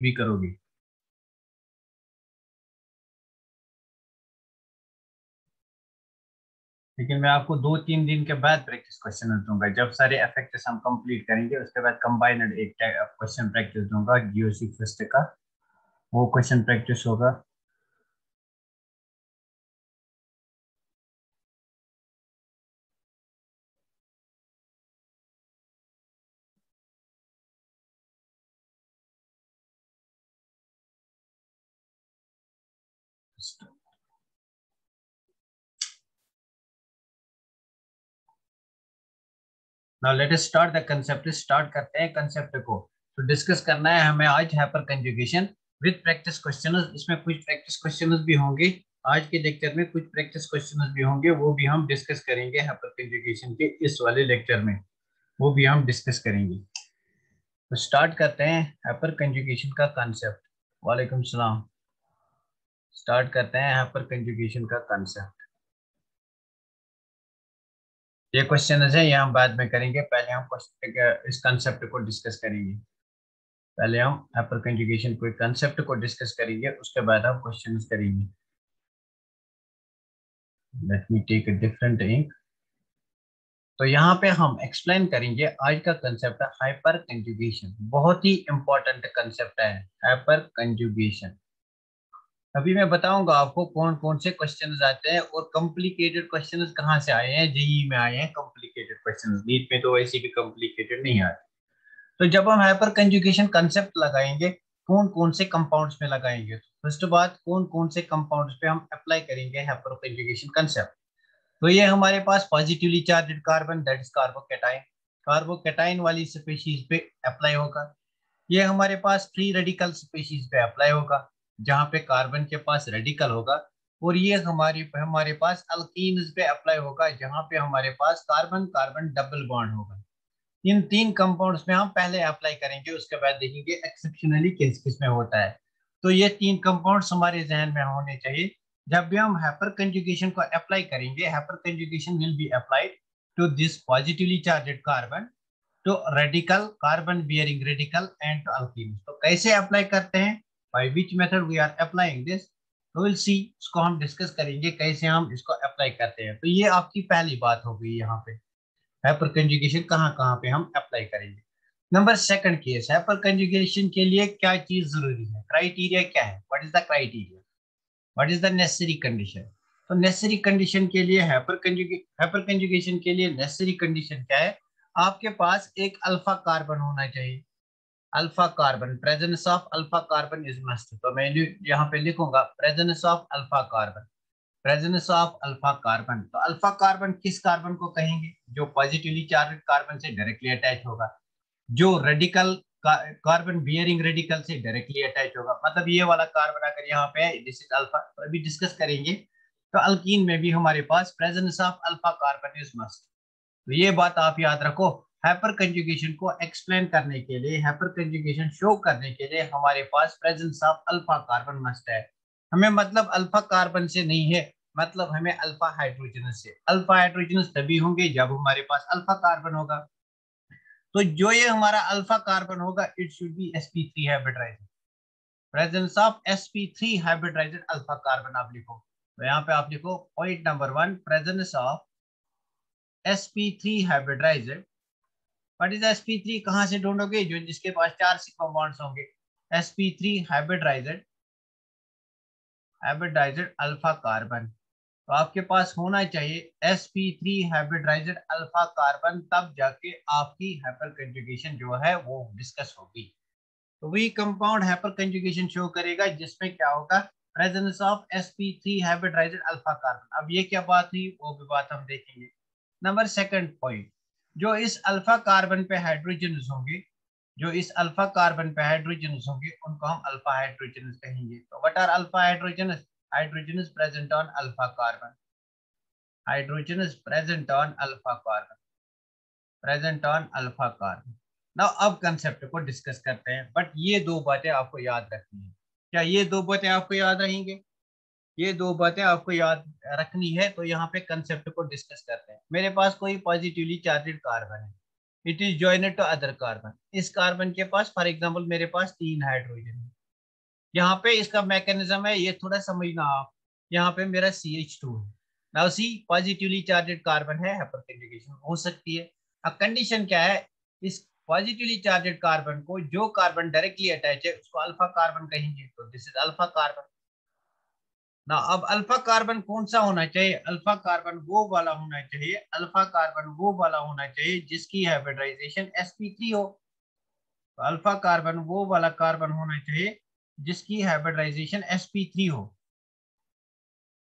भी करोगे। लेकिन मैं आपको 2-3 दिन के बाद प्रैक्टिस क्वेश्चन दूंगा। जब सारे इफेक्ट्स हम कंप्लीट करेंगे उसके बाद कंबाइंड एक क्वेश्चन प्रैक्टिस दूंगा जीओसी फर्स्ट का, वो क्वेश्चन प्रैक्टिस होगा। Now let us start the concept. Start करते हैं कंसेप्ट को। तो डिस्कस करना है हमें आज hyper conjugation with practice questions. इसमें कुछ प्रैक्टिस क्वेश्चंस भी होंगे, आज के लेक्चर में कुछ प्रैक्टिस क्वेश्चंस भी होंगे, वो भी हम डिस्कस करेंगे हाइपर कंजुगेशन के इस वाले लेक्चर में, वो भी हम डिस्कस करेंगे। तो स्टार्ट करते हैं हाइपर कंजुगेशन का कंसेप्ट। वालेकुम सलाम। स्टार्ट करते हैं हाइपर कंजुगेशन का कंसेप्ट। ये क्वेश्चन है, ये हम बाद में करेंगे, पहले हम इस कंसेप्ट को डिस्कस करेंगे। पहले हम हाइपर कंजुगेशन कोई कंसेप्ट को डिस्कस करेंगे, उसके बाद हम क्वेश्चंस करेंगे। Let me take a different ink. तो यहाँ पे हम एक्सप्लेन करेंगे आज का कंसेप्ट है हाइपर कंजुगेशन। बहुत ही इंपॉर्टेंट कंसेप्ट है हाइपर कंजुगेशन। अभी मैं बताऊंगा आपको कौन कौन से क्वेश्चंस आते हैं और कॉम्प्लिकेटेड क्वेश्चंस कहाँ से आए हैं। जेईई में आए हैं कॉम्प्लिकेटेड क्वेश्चंस, नीट में तो वैसे भी कॉम्प्लिकेटेड नहीं आए। तो जब हम हाइपर कंजुगेशन कंसेप्ट लगाएंगे, कौन कौन से कंपाउंड्स में लगाएंगे, तो फर्स्ट बात कौन कौन से कंपाउंड्स पे हम अप्लाई करेंगे हाइपर कंजुगेशन कंसेप्ट। तो ये हमारे पास positively charged carbon, that is carbocation, carbocation वाली स्पीशीज पे अप्लाई होगा। ये हमारे पास फ्री रेडिकल स्पीशीज पे अप्लाई होगा, जहाँ पे कार्बन के पास रेडिकल होगा। और ये हमारी हमारे पास अल्कीन्स पे अप्लाई होगा, जहाँ पे हमारे पास कार्बन कार्बन डबल बॉन्ड होगा। इन तीन कंपाउंड्स में हम पहले अप्लाई करेंगे, उसके बाद देखेंगे एक्सेप्शनली किस किस में होता है। तो ये तीन कंपाउंड्स हमारे जहन में होने चाहिए जब भी हम हाइपर कंजुगेशन को अप्लाई करेंगे। Hyperconjugation will be applied to this positively charged carbon, to radical carbon bearing radical and to alkene. तो कैसे अप्लाई करते हैं, by which method we are applying this, तो विल सी, उसको हम discuss करेंगे कैसे हम इसको अप्लाई करते हैं। तो ये आपकी पहली बात हो गई यहाँ पे, हाइपर कंजुगेशन कहाँ कहाँ पे हम अप्लाई करेंगे। Number second case, hyper conjugation के लिए क्या चीज जरूरी है, क्राइटेरिया क्या है, what is the criteria, what is the necessary condition. तो नेसेसरी कंडीशन के लिए हाइपर कंजुगेशन के लिए नेसेसरी कंडीशन क्या है, आपके पास एक अल्फा कार्बन होना चाहिए। Alpha carbon, presence of alpha carbon is must. तो मैं यहाँ पे लिखूंगा presence of alpha carbon, presence of alpha carbon. तो अल्फा कार्बन किस कार्बन को कहेंगे, जो पॉजिटिवली चार्ज कार्बन से डायरेक्टली अटैच होगा, जो रेडिकल कार्बन बियरिंग रेडिकल से डायरेक्टली अटैच होगा। मतलब ये वाला कार्बन अगर यहाँ पे है, दिस इज अल्फा, तो अभी डिस्कस करेंगे। तो अल्कीन में भी हमारे पास presence of alpha carbon is must. तो ये बात आप याद रखो। हाइपर कंजुगेशन को एक्सप्लेन करने के लिए, हाइपर कंजुगेशन शो करने के लिए हमारे पास presence of alpha carbon must है। हमें मतलब अल्फा कार्बन से नहीं है, मतलब हमें अल्फा हाइड्रोजन से। अल्फा हाइड्रोजन तभी होंगे जब हमारे पास अल्फा कार्बन होगा। तो जो ये हमारा अल्फा कार्बन होगा, it should be sp3 hybridised, presence of sp3 hybridised alpha carbon आप लिखो। तो यहाँ पे आप लिखो point number 1, presence of sp3 hybridised. What is sp3, कहाँ से ढूंढोगे, जो जिसके पास 4 सिग्मा बॉन्ड्स होंगे। sp3 hybridised, hybridised alpha carbon. तो आपके पास होना चाहिए sp3 हाइब्रिडाइज्ड अल्फा कार्बन, तब जाके आपकी हाइपर कंजुगेशन जो है वो डिस्कस होगी। तो वही कंपाउंड हाइपर कंजुगेशन शो करेगा जिसमें क्या होगा, presence of sp3 hybridised alpha carbon. अब ये क्या बात हुई, वो भी बात हम देखेंगे। नंबर सेकंड पॉइंट, जो इस अल्फा कार्बन पे हाइड्रोजन होंगे, जो इस अल्फा कार्बन पे हाइड्रोजन होंगे, उनको हम अल्फा हाइड्रोजन कहेंगे। तो what are alpha hydrogen, hydrogen is present on alpha carbon, hydrogen is present on alpha carbon, present on alpha carbon. Now अब कंसेप्ट को डिस्कस करते हैं, बट ये दो बातें आपको याद रखनी है। क्या ये दो बातें आपको याद रहेंगे, ये दो बातें आपको याद रखनी है। तो यहाँ पे कंसेप्ट को डिस्कस करते हैं। मेरे पास कोई पॉजिटिवली चार्जेड कार्बन है, it is joined to other carbon. इस कार्बन के पास फॉर एग्जांपल मेरे पास 3 हाइड्रोजन है, यहाँ पे इसका मैकेनिज्म है, ये थोड़ा समझना आप। यहाँ पे मेरा CH2 है, now see positively charged carbon है, हाइपर कंजुगेशन हो सकती है। अब कंडीशन क्या है, इस पॉजिटिवली चार्जेड कार्बन को जो कार्बन डायरेक्टली अटैच है उसको अल्फा कार्बन कहेंगे, तो दिस इज अल्फा कार्बन ना। अब अल्फा कार्बन कौन सा होना चाहिए, अल्फा कार्बन वो वाला होना चाहिए, अल्फा कार्बन वो वाला होना चाहिए जिसकी हाइब्रिडाइजेशन sp3 हो। तो अल्फा कार्बन वो वाला कार्बन होना चाहिए जिसकी हाइब्रिडाइजेशन sp3 हो।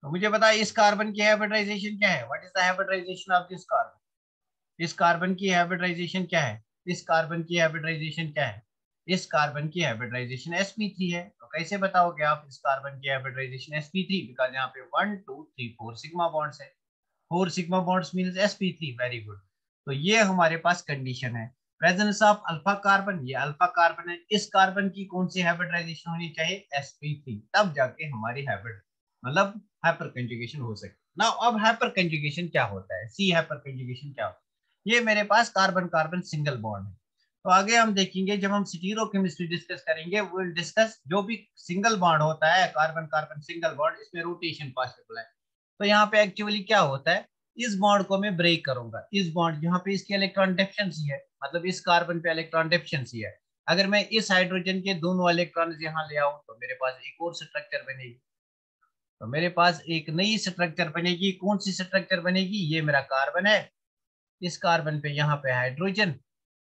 तो मुझे बताइए इस कार्बन की हाइब्रिडाइजेशन क्या है, what is the hybridisation of this carbon. इस कार्बन की हाइब्रिडाइजेशन क्या है, इस कार्बन की हाइब्रिडाइजेशन क्या है, इस कार्बन की हाइब्रिडाइजेशन sp3 है। तो कैसे बताओगे आप इस कार्बन की हाइब्रिडाइजेशन sp3, बिकॉज यहाँ पे 1 2 3 4 सिग्मा बॉन्ड्स है, 4 sigma bonds means sp3, very good. तो ये हमारे पास कंडीशन है, प्रेजेंस ऑफ अल्फा कार्बन, ये अल्फा कार्बन है, इस कार्बन की कौन सी हाइब्रिडाइजेशन होनी चाहिए, sp3, तब जाके हमारी हाइब्रिड मतलब हाइपर कंजुगेशन हो सकती है ना। अब हाइपर कंजुगेशन क्या होता है, सी हाइपर कंजुगेशन क्या होता है, ये मेरे पास कार्बन कार्बन सिंगल बॉन्ड है। तो आगे हम देखेंगे जब हम स्टीरियोकेमिस्ट्री डिस्कस करेंगे, वी विल डिस्कस जो भी सिंगल बॉन्ड होता है कार्बन कार्बन सिंगल बॉन्ड, इसमें रोटेशन पॉसिबल है। तो यहाँ पे एक्चुअली क्या होता है, इस बॉन्ड को मैं ब्रेक करूंगा, इस बॉन्ड यहाँ पे इसकी इलेक्ट्रॉन डेफिशिएंसी है, मतलब इस कार्बन पे इलेक्ट्रॉन डेफिशिएंसी है। अगर मैं इस हाइड्रोजन के दोनों इलेक्ट्रॉन यहाँ ले आऊं तो मेरे पास एक और स्ट्रक्चर बनेगी। तो मेरे पास एक नई स्ट्रक्चर बनेगी, कौन सी स्ट्रक्चर बनेगी, ये मेरा कार्बन है, इस कार्बन पे यहाँ पे हाइड्रोजन,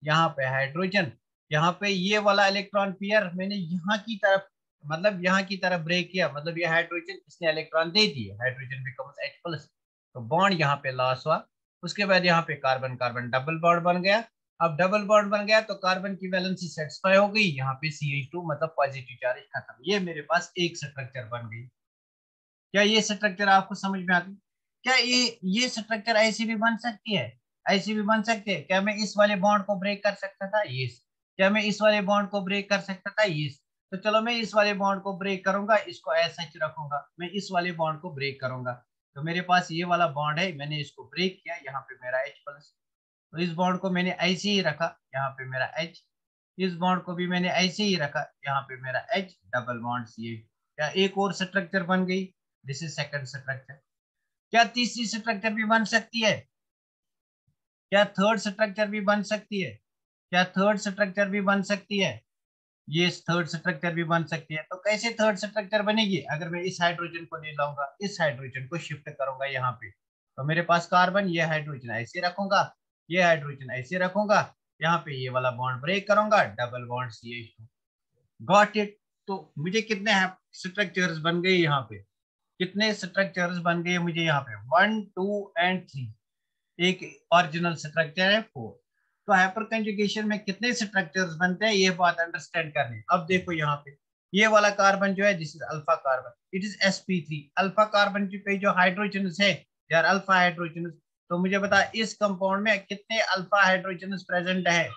यहाँ पे हाइड्रोजन, यहाँ पे ये वाला इलेक्ट्रॉन पेयर मैंने यहाँ की तरफ, मतलब यहाँ की तरफ ब्रेक किया, मतलब ये हाइड्रोजन इसने इलेक्ट्रॉन दे दिए, हाइड्रोजन बिकम्स H+, तो बॉन्ड यहाँ पे लॉस हुआ। उसके बाद यहाँ पे कार्बन कार्बन डबल बॉन्ड बन गया। अब डबल बॉन्ड बन गया तो कार्बन की वैलेंसी सेटिस्फाई हो गई, यहाँ पे CH2 मतलब पॉजिटिव चार्ज खत्म, ये मेरे पास एक स्ट्रक्चर बन गई। क्या ये स्ट्रक्चर आपको समझ में आती, क्या ये स्ट्रक्चर ऐसी भी बन सकती है, ऐसी भी बन सकती है। क्या मैं इस वाले बॉन्ड को ब्रेक कर सकता था, यस। क्या मैं इस वाले बॉन्ड को ब्रेक कर सकता था, यस। तो चलो मैं इस वाले बॉन्ड को ब्रेक करूंगा, इसको ऐसा ही रखूंगा, मैं इस वाले बॉन्ड को ब्रेक करूंगा। तो मेरे पास ये वाला बॉन्ड है, मैंने इसको ब्रेक किया, यहाँ पे मेरा H+, तो इस बॉन्ड को मैंने ऐसे ही रखा, यहाँ पे मेरा H, इस बॉन्ड को भी मैंने ऐसे ही रखा, यहाँ पे मेरा H, डबल बॉन्ड सी। क्या एक और स्ट्रक्चर बन गई, दिस इज सेकंड स्ट्रक्चर। क्या तीसरी स्ट्रक्चर भी बन सकती है, क्या थर्ड स्ट्रक्चर भी बन सकती है, क्या थर्ड स्ट्रक्चर भी बन सकती है, ये थर्ड स्ट्रक्चर भी बन सकती है। तो कैसे थर्ड स्ट्रक्चर बनेगी, अगर मैं इस हाइड्रोजन को ले लाऊंगा, इस हाइड्रोजन को शिफ्ट करूंगा यहाँ पे, तो मेरे पास कार्बन, ये हाइड्रोजन ऐसे रखूंगा, ये हाइड्रोजन ऐसे रखूंगा, यहाँ पे ये वाला बॉन्ड ब्रेक करूंगा, double bond CH2, got it. तो मुझे कितने स्ट्रक्चर्स बन गए यहाँ पे, कितने स्ट्रक्चर्स बन गए मुझे यहाँ पे, 1 2 एंड 3, एक ओरिजिनल स्ट्रक्चर है 4। तो हाइपर कंजुगेशन में कितने स्ट्रक्चर्स बनते हैं ये बात अंडरस्टैंड करनी। अब देखो यहाँ पे ये वाला कार्बन जो है, this is alpha carbon, it is sp3, alpha carbon पे जो हाइड्रोजन है यार अल्फा हाइड्रोजन। तो मुझे बता इस कंपाउंड में कितने अल्फा हाइड्रोजन प्रेजेंट है,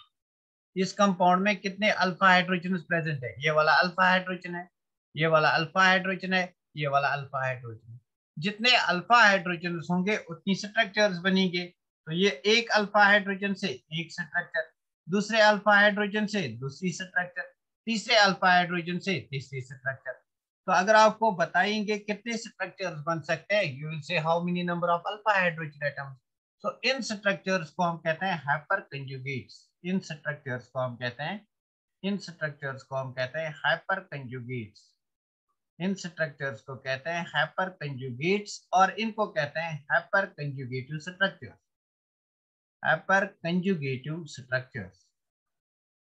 इस कंपाउंड में कितने अल्फा हाइड्रोजन प्रेजेंट है, ये वाला अल्फा हाइड्रोजन है, ये वाला अल्फा हाइड्रोजन है, ये वाला अल्फा हाइड्रोजन है। जितने अल्फा हाइड्रोजन होंगे उतनी स्ट्रक्चर्स बनेंगे। तो ये एक अल्फा हाइड्रोजन से एक स्ट्रक्चर, दूसरे अल्फा हाइड्रोजन से दूसरी स्ट्रक्चर, तीसरे अल्फा हाइड्रोजन से तीसरी स्ट्रक्चर। तो अगर आपको बताएंगे कितने स्ट्रक्चर्स बन सकते हैं, you will say how many number of alpha hydrogen atoms. तो इन स्ट्रक्चर्स को हम कहते हैं हाइपर कंजुगेट्स, इन स्ट्रक्चर्स को हम कहते हैं, इन स्ट्रक्चर्स को हम कहते हैं हाइपर कंजुगेट्स, इन स्ट्रक्चर्स को कहते हैं हाइपर कंजुगेट्स, और इनको कहते हैं hyper conjugative structures, hyper conjugative structures.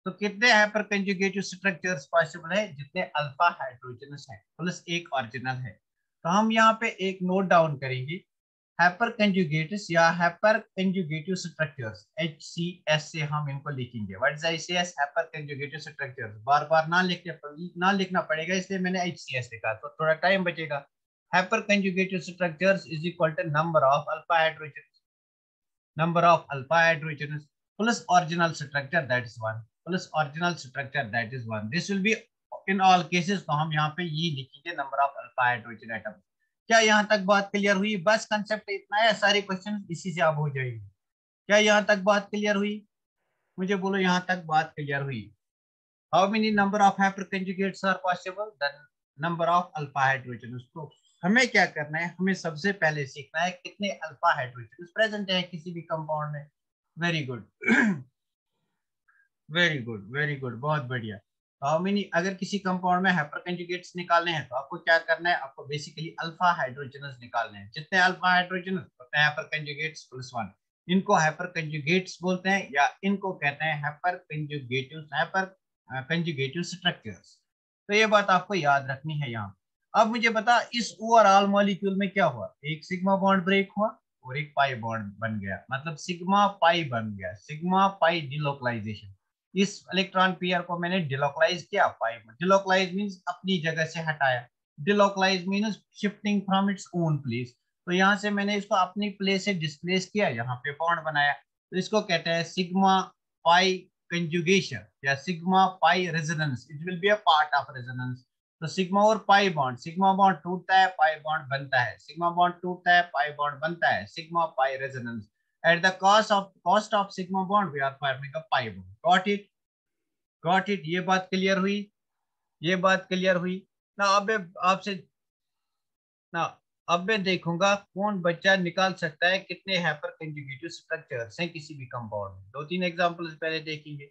तो कितने हाइपर कंजुगेटिव स्ट्रक्चर्स पॉसिबल है, जितने अल्फा हाइड्रोजन है प्लस एक ऑरिजिनल है। तो हम यहाँ पे एक नोट डाउन करेंगे, हाइपर कंजुगेट्स या हाइपर कंजुगेटिव स्ट्रक्चर्स, HCS से हम इनको लिखेंगे। What is HCS, hyper conjugative structures, बार बार ना लिखना पड़ेगा, इसलिए मैंने HCS लिखा, तो थोड़ा टाइम बचेगा। Hyper conjugative structures is equal to number of alpha hydrogen, number of alpha hydrogens plus original structure, that is 1, plus original structure, that is 1, this will be in all cases। तो हम यहाँ पे ये लिखेंगे number of alpha hydrogen atom. क्या यहाँ तक बात क्लियर हुई, बस कंसेप्ट इतना है, सारे क्वेश्चन इसी से आप हो जाएंगे। क्या यहाँ तक बात क्लियर हुई, मुझे बोलो यहाँ तक बात क्लियर हुई। How many number of hyper conjugates are possible, the number of alpha hydrogen. तो हमें क्या करना है, हमें सबसे पहले सीखना है कितने अल्फा हाइड्रोजन प्रेजेंट है किसी भी कंपाउंड में। Very good very good very good, बहुत बढ़िया। तो हाउ मेनी, अगर किसी कंपाउंड में हाइपर कंजुगेट्स निकालने हैं तो आपको क्या करना है, आपको बेसिकली अल्फा हाइड्रोजनस निकालने हैं। जितने अल्फा हाइड्रोजन उतने हाइपर कंजुगेट्स प्लस वन। इनको हाइपर कंजुगेट्स बोलते हैं या इनको कहते हैं हाइपर कंजुगेटिव स्ट्रक्चर्स। तो ये बात आपको याद रखनी है यहाँ। अब मुझे बता, इस ओवरऑल मॉलिक्यूल में क्या हुआ, एक सिग्मा बॉन्ड ब्रेक हुआ और एक पाई बॉन्ड बन गया, मतलब सिग्मा पाई बन गया, सिग्मा पाई डिलोकलाइजेशन। इस इलेक्ट्रॉन पेयर को मैंने डिलोकलाइज किया, पाई में डिलोकलाइज मींस अपनी जगह से हटाया, delocalise means shifting from its own place. तो यहाँ से मैंने इसको अपनी प्लेस से डिस्प्लेस किया, यहाँ पे बॉन्ड बनाया, तो इसको कहते हैं सिग्मा पाई कंजुगेशन या sigma pi resonance. It will be a part of resonance. तो सिग्मा और पाई बॉन्ड, सिग्मा बॉन्ड टूटता है पाई बॉन्ड बनता है, सिग्मा बॉन्ड टूटता है पाई बॉन्ड बनता है, sigma pi resonance. At the cost of sigma bond, we are forming a pi bond. Got it? Got it? ये बात क्लियर हुई, ये बात क्लियर हुई ना। अब आपसे ना, अब मैं देखूंगा कौन बच्चा निकाल सकता है कितने हाइपर कंजुगेटिव स्ट्रक्चर्स हैं किसी भी कंपाउंड में। दो तीन एग्जांपल्स पहले देखेंगे।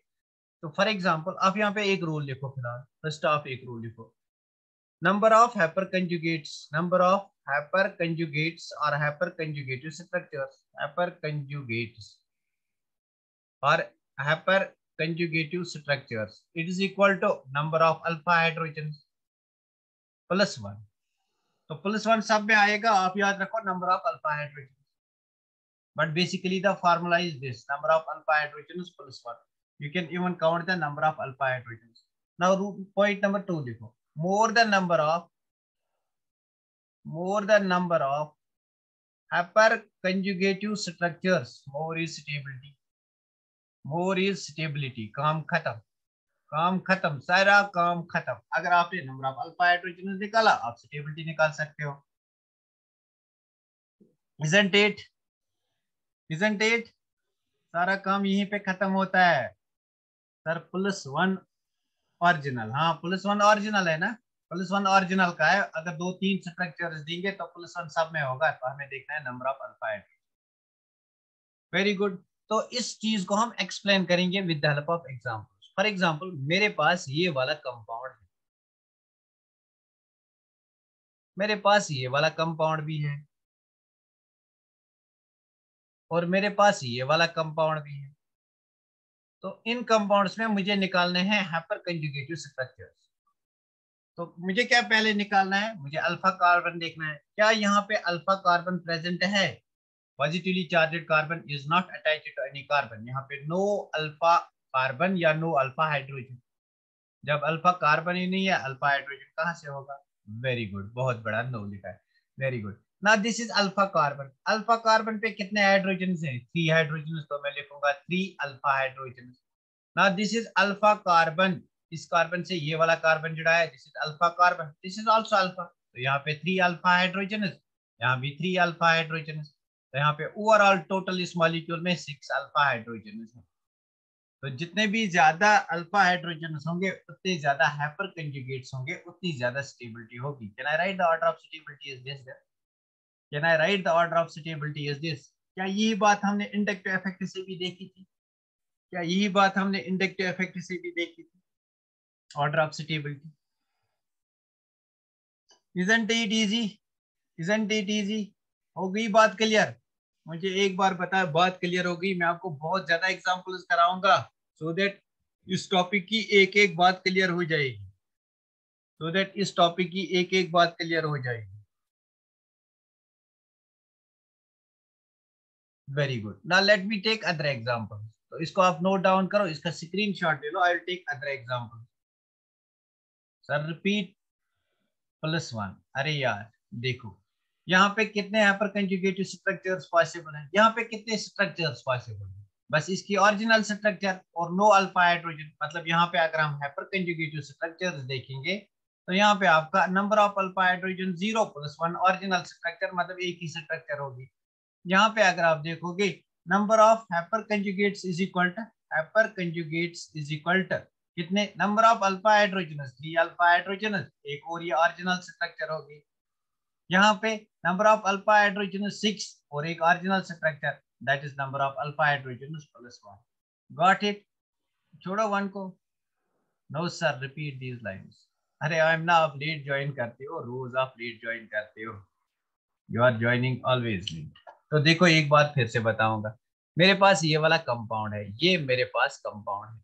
तो फॉर एग्जांपल आप यहाँ पे एक रूल लिखो, फिलहाल फर्स्ट ऑफ एक रूल लिखो, number of hyperconjugates, number of hyperconjugates or hyperconjugative structures, hyperconjugates or hyperconjugative structures, it is equal to number of alpha hydrogens plus one. तो प्लस वन सब में आएगा, आप याद रखो number of alpha hydrogen, but basically the formula is this, number of alpha hydrogens plus one. You can even count the number of alpha hydrogens. Now point number two देखो, more the number of hyperconjugative structures, more is stability, more is stability। काम खत्म, काम खत्म, सारा काम खत्म। अगर आपने नंबर ऑफ अल्फा हाइड्रोजन निकाला, आप स्टेबिलिटी निकाल सकते हो। isn't it? isn't it? सारा काम यहीं पे खत्म होता है सर। प्लस वन ओरिजिनल, हाँ प्लस वन ओरिजिनल है ना, प्लस वन ओरिजिनल का है। अगर दो तीन स्ट्रक्चर्स देंगे तो प्लस वन सब में होगा, तो हमें देखना है number of alpha hydrogen. Very good. तो इस चीज को हम एक्सप्लेन करेंगे with the help of examples. For example मेरे पास ये वाला कंपाउंड है, मेरे पास ये वाला कंपाउंड भी है, और मेरे पास ये वाला कंपाउंड भी है। तो इन कंपाउंड्स में मुझे निकालने हैं हाइपर कंजुगेटिव स्ट्रक्चर्स। तो मुझे क्या पहले निकालना है, मुझे अल्फा कार्बन देखना है, क्या यहाँ पे अल्फा कार्बन प्रेजेंट है। Positively charged carbon is not attached to any carbon, यहाँ पे नो अल्फा कार्बन या नो अल्फा हाइड्रोजन। जब अल्फा कार्बन ही नहीं है, अल्फा हाइड्रोजन कहाँ से होगा। वेरी गुड, बहुत बड़ा नो लिखा है। Very good. ना this is alpha carbon, alpha carbon पे कितने हाइड्रोजन हैं, थ्री हाइड्रोजन, तो मैं लिखूंगा थ्री अल्फा हाइड्रोजन। ना दिस इज अल्फा कार्बन, इस कार्बन से ये वाला कार्बन जुड़ा है, this is alpha carbon, this is also alpha, तो यहाँ पे थ्री अल्फा हाइड्रोजन, यहाँ भी थ्री अल्फा हाइड्रोजन। तो यहाँ पे ओवरऑल टोटल इस मॉलिक्यूल में सिक्स अल्फा हाइड्रोजन है। तो जितने भी ज्यादा अल्फा हाइड्रोजन होंगे उतने ज्यादा हाइपर कंजुगेट्स होंगे, उतनी ज्यादा स्टेबिलिटी होगी। Can I right the order of stability is this? Can I right the order of stability is this? क्या यही बात हमने इंडक्टिव इफेक्ट से भी देखी थी? क्या यही बात हमने इंडक्टिव इफेक्ट से भी देखी थी? Order of stability. Isn't it easy? Isn't it easy? हो गई बात क्लियर? मुझे एक बार बता, बात क्लियर हो गई? मैं आपको बहुत ज्यादा एग्जांपल्स कराऊंगा सो दैट इस टॉपिक की एक एक बात क्लियर हो जाएगी, सो दैट इस टॉपिक की एक एक बात क्लियर हो जाएगी। Very good. Now let me take other example. तो इसको आप नोट डाउन करो, इसका स्क्रीनशॉट ले लो। I will take other example. Sir repeat plus one, अरे यार देखो, यहाँ पे कितने हाइपर कंजुगेटिव स्ट्रक्चर्स पॉसिबल हैं, यहाँ पे कितने स्ट्रक्चर्स पॉसिबल हैं, बस इसकी ओरिजिनल स्ट्रक्चर और नो अल्फा हाइड्रोजन। मतलब यहाँ पे अगर हम हाइपर कंजुगेटिव स्ट्रक्चर्स देखेंगे तो यहाँ पे आपका number of alpha hydrogen zero plus one original structure, मतलब एक ही स्ट्रक्चर होगी। यहाँ पे अगर आप देखोगे number of hyper conjugates is equal to, hyperconjugates is equal to कितने number of alpha hydrogens, 3 alpha hydrogens, एक और ये ऑरिजिनल स्ट्रक्चर होगी। यहाँ पे नंबर ऑफ अल्फा हाइड्रोजनस 6 और एक original structure, that is number of alpha hydrogens plus 1। Got it? छोड़ो 1 को। No sir, repeat these lines. अरे आई एम ना, आप लेट ज्वाइन करते हो, रोज आप लेट ज्वाइन करते हो, you are joining always late. तो देखो एक बात फिर से बताऊंगा, मेरे पास ये वाला कंपाउंड है, ये मेरे पास कंपाउंड है,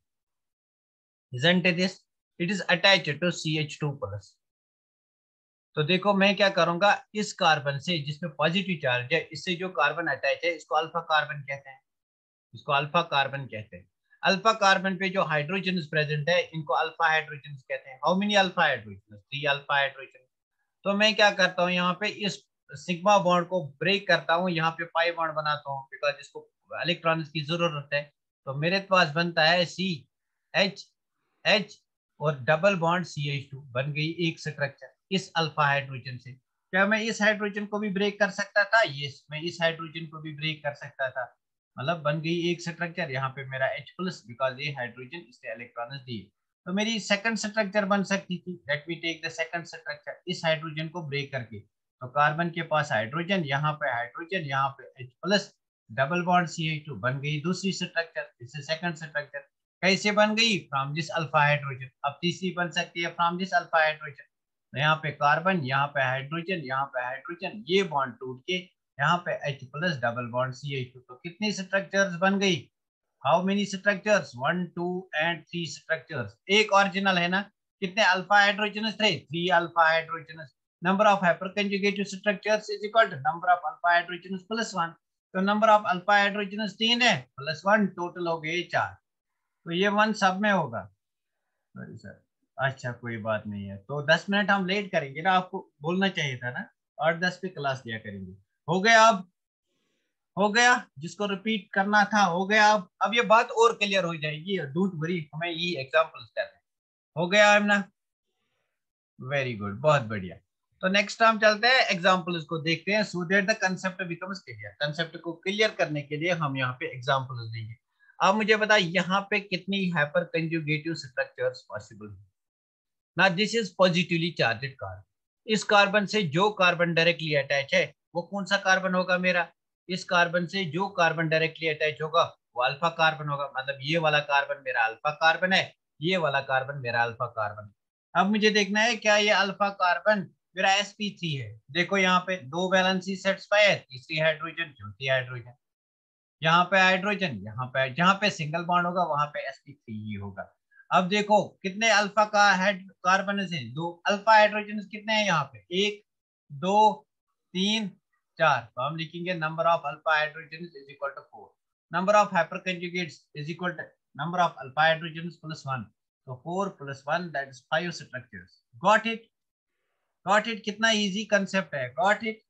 isn't it this? It is attached to CH2 plus। तो देखो मैं क्या करूंगा, इस कार्बन से जिसमें पॉजिटिव चार्ज है, इससे जो कार्बन अटैच है इसको अल्फा कार्बन कहते हैं, इसको अल्फा कार्बन कहते हैं। अल्फा कार्बन पे जो हाइड्रोजन प्रेजेंट है इनको अल्फा हाइड्रोजन कहते हैं। How many alpha hydrogen? 3 alpha hydrogen. तो मैं क्या करता हूँ, यहाँ पे इस सिग्मा बॉन्ड को ब्रेक करता हूँ, यहाँ पे पाई बॉन्ड बनाता हूँ, बिकॉज इसको इलेक्ट्रॉन्स की जरूरत है। तो मेरे पास बनता है CH H और डबल बॉन्ड CH2, बन गई एक स्ट्रक्चर इस अल्फा हाइड्रोजन से। क्या मैं इस हाइड्रोजन को भी ब्रेक कर सकता था? यस, मैं इस हाइड्रोजन को भी ब्रेक कर सकता था, मतलब बन गई एक स्ट्रक्चर। यहाँ पे मेरा H प्लस, बिकॉज ये हाइड्रोजन इससे इलेक्ट्रॉन दिए। तो मेरी सेकंड स्ट्रक्चर बन सकती थी। Let me take the second structure, इस हाइड्रोजन को ब्रेक करके। तो कार्बन के पास हाइड्रोजन, यहाँ पे हाइड्रोजन, यहाँ पे H plus, double bond CH2, बन गई दूसरी स्ट्रक्चर, इससे सेकंड स्ट्रक्चर। कैसे बन गई? From this alpha hydrogen. अब तीसरी बन सकती है फ्रॉम दिस अल्फा हाइड्रोजन। तो यहाँ पे कार्बन, यहाँ पे हाइड्रोजन, यहाँ पे हाइड्रोजन, ये बॉन्ड टूट के यहाँ पे H plus, double bond CH2। तो कितनी स्ट्रक्चर्स बन गई? How many structures? 1 2 and 3 structures. एक ओरिजिनल है ना? कितने अल्फा हाइड्रोजन थे? 3 alpha hydrogen. Number of hyperconjugated structures is equal to number of alpha hydrogen plus 1। तो नंबर ऑफ अल्फा हाइड्रोजन 3 है, प्लस 1, टोटल हो गए 4। तो ये 1 सब में होगा। Sorry sir. अच्छा कोई बात नहीं है, तो 10 मिनट हम लेट करेंगे ना, आपको बोलना चाहिए था ना, 8-10 पे क्लास लिया करेंगे। हो गया? अब हो गया, जिसको रिपीट करना था हो गया। अब ये बात और क्लियर हो जाएगी, डोंट वरी, हमें ये एग्जांपल्स देते हैं। हो गया है ना? वेरी गुड, बहुत बढ़िया। तो नेक्स्ट हम चलते हैं एग्जांपल्स को देखते हैं, so that the concept becomes clear. Concept को क्लियर करने के लिए हम यहाँ पे एग्जांपल्स देंगे। अब मुझे बताइए यहाँ पे कितनी हाइपर कंजुगेटिव स्ट्रक्चर्स पॉसिबल है ना? This is positively charged carbon. इस कार्बन से जो कार्बन डायरेक्टली अटैच है वो कौन सा कार्बन होगा मेरा? इस कार्बन से जो कार्बन डायरेक्टली अटैच होगा वो अल्फा कार्बन होगा, मतलब ये वाला कार्बन मेरा अल्फा कार्बन है, ये वाला कार्बन मेरा अल्फा कार्बन है। अब मुझे देखना है क्या ये अल्फा कार्बन मेरा sp3 है। देखो यहाँ पे दो वैलेंसी सेटिस्फाई है, तीसरी हाइड्रोजन, चौथी हाइड्रोजन, यहाँ पे हाइड्रोजन, यहाँ पे जहाँ पे सिंगल बॉन्ड होगा वहां पे sp3 ही होगा। अब देखो कितने अल्फा का हेड कार्बन है? दो अल्फा हाइड्रोजन कितने हैं यहाँ पे? 1 2 3 4। तो हम लिखेंगे number of alpha hydrogen is equal to 4। Number of hyper conjugates is equal to number of alpha hydrogen plus 1। तो 4 plus 1 that is 5 structures. Got it? Got it? कितना इजी कंसेप्ट है, got it?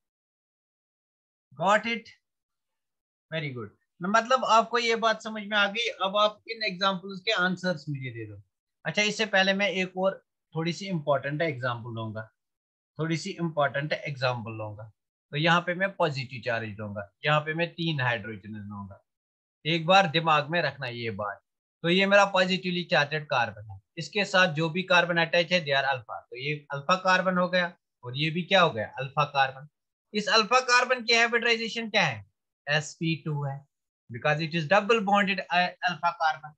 Got it? Very good. मतलब आपको ये बात समझ में आ गई। अब आप इन एग्जांपल्स के आंसर्स मुझे दे दो। अच्छा इससे पहले मैं एक और थोड़ी सी इंपॉर्टेंट एग्जांपल लूंगा, थोड़ी सी इंपॉर्टेंट एग्जांपल लूंगा। तो यहाँ पे मैं पॉजिटिव चार्ज लूंगा, यहाँ पे मैं 3 हाइड्रोजन लूंगा। एक बार दिमाग में रखना ये बात। तो ये मेरा पॉजिटिवली चार्जेड कार्बन है, इसके साथ जो भी कार्बन अटैच है दे आर अल्फा, तो ये अल्फा कार्बन हो गया, और ये भी क्या हो गया? Alpha carbon. इस अल्फा कार्बन की हाइब्रिडाइजेशन क्या है? sp2 है, because it is double bonded alpha carbon.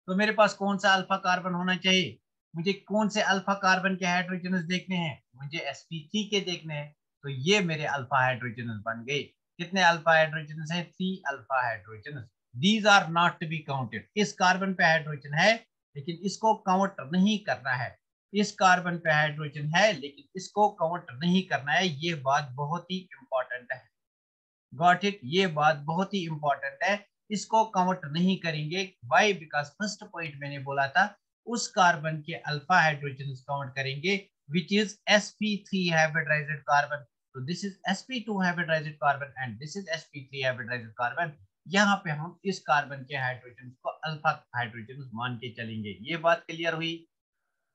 तो मेरे पास कौन सा अल्फा कार्बन होना चाहिए? मुझे कौन से अल्फा कार्बन के हाइड्रोजन देखने हैं? मुझे sp3 के देखने हैं। तो ये मेरे अल्फा हाइड्रोजन बन गए। कितने अल्फा हाइड्रोजन है? 3 alpha hydrogen. These are not to be counted. इस कार्बन पे हाइड्रोजन है लेकिन इसको काउंट नहीं करना है, इस कार्बन पे हाइड्रोजन है लेकिन इसको काउंट नहीं करना है। ये बात बहुत ही इंपॉर्टेंट है। Got it? ये बात बहुत ही इंपॉर्टेंट है, इसको काउंट नहीं करेंगे। वाई? बिकॉज फर्स्ट पॉइंट मैंने बोला था उस कार्बन के अल्फा हाइड्रोजन काउंट करेंगे which is sp3 hybridised carbon. तो this is sp2 hybridised carbon and this is sp3 hybridised carbon. यहाँ पे हम इस कार्बन के हाइड्रोजन को अल्फा हाइड्रोजन मान के चलेंगे। ये बात क्लियर हुई?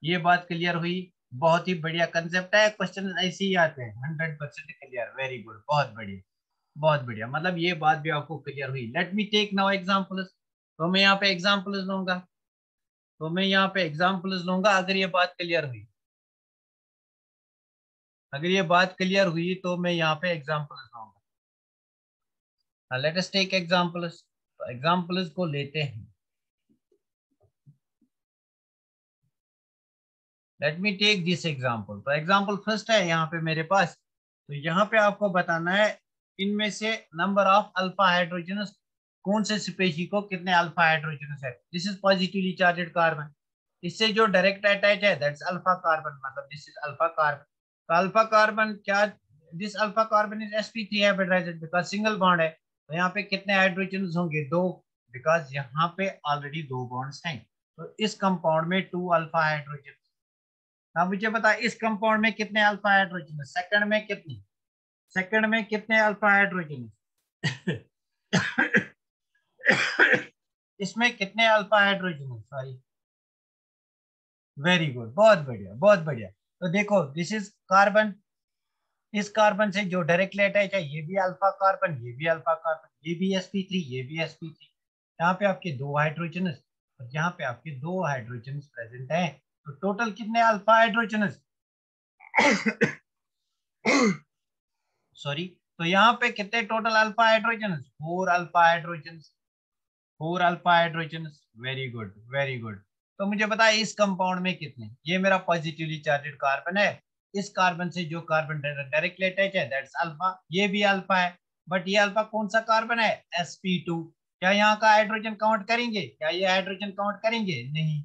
ये बात क्लियर हुई? बहुत ही बढ़िया कंसेप्ट है, क्वेश्चन ऐसे ही आते हैं। 100% क्लियर, वेरी गुड, बहुत बढ़िया, बहुत बढ़िया। मतलब ये बात भी आपको क्लियर हुई। Let me take now examples. तो मैं यहाँ पे एग्जांपल्स लूंगा। तो मैं यहाँ पे एग्जाम्पल्स लूंगा। अगर ये बात क्लियर हुई, अगर ये बात क्लियर हुई तो मैं यहाँ पे एग्जाम्पल्स लूंगा। Let us take examples. तो एग्जाम्पल्स को लेते हैं। Let me take this example. तो एग्जाम्पल फर्स्ट है यहाँ पे मेरे पास। तो यहाँ पे आपको बताना है इनमें से नंबर ऑफ अल्फा हाइड्रोजनस, कौन से स्पीशी को कितने अल्फा हाइड्रोजनस है। This is positively charged carbon. इससे जो डायरेक्ट अटैच है दैट्स अल्फा कार्बन, मतलब दिस इज अल्फा कार्बन। तो अल्फा कार्बन क्या, this alpha carbon is sp3 hybridised because single bond है। तो यहाँ पे कितने हाइड्रोजन होंगे, दो, बिकॉज यहाँ पे ऑलरेडी दो बॉन्ड्स हैं। तो इस कंपाउंड में टू अल्फा हाइड्रोजन। अब मुझे बता इस कंपाउंड में कितने अल्फा हाइड्रोजन है, सेकंड में कितनी, सेकंड में कितने अल्फा हाइड्रोजन है इसमें कितने अल्फा हाइड्रोजन है, सॉरी। वेरी गुड, बहुत बढ़िया बहुत बढ़िया। तो देखो दिस इज कार्बन। इस कार्बन से जो डायरेक्टली अटैच है ये भी अल्फा कार्बन, ये भी अल्फा कार्बन, ये भी sp3, ये भी sp3। यहाँ पे आपके दो हाइड्रोजन और यहाँ पे आपके दो हाइड्रोजन प्रेजेंट है। तो टोटल कितने अल्फा हाइड्रोजन सॉरी। तो यहाँ पे कितने total alpha hydrogen, four alpha hydrogen, four alpha hydrogen. Very good very good. तो मुझे बताया इस कंपाउंड में कितने, ये मेरा पॉजिटिवली चार्जेड कार्बन है। इस कार्बन से जो कार्बन डायरेक्टली अटैच है दैट्स अल्फा, ये भी अल्फा है। बट ये अल्फा कौन सा कार्बन है, sp2। क्या यहाँ का हाइड्रोजन काउंट करेंगे, क्या ये हाइड्रोजन काउंट करेंगे, नहीं।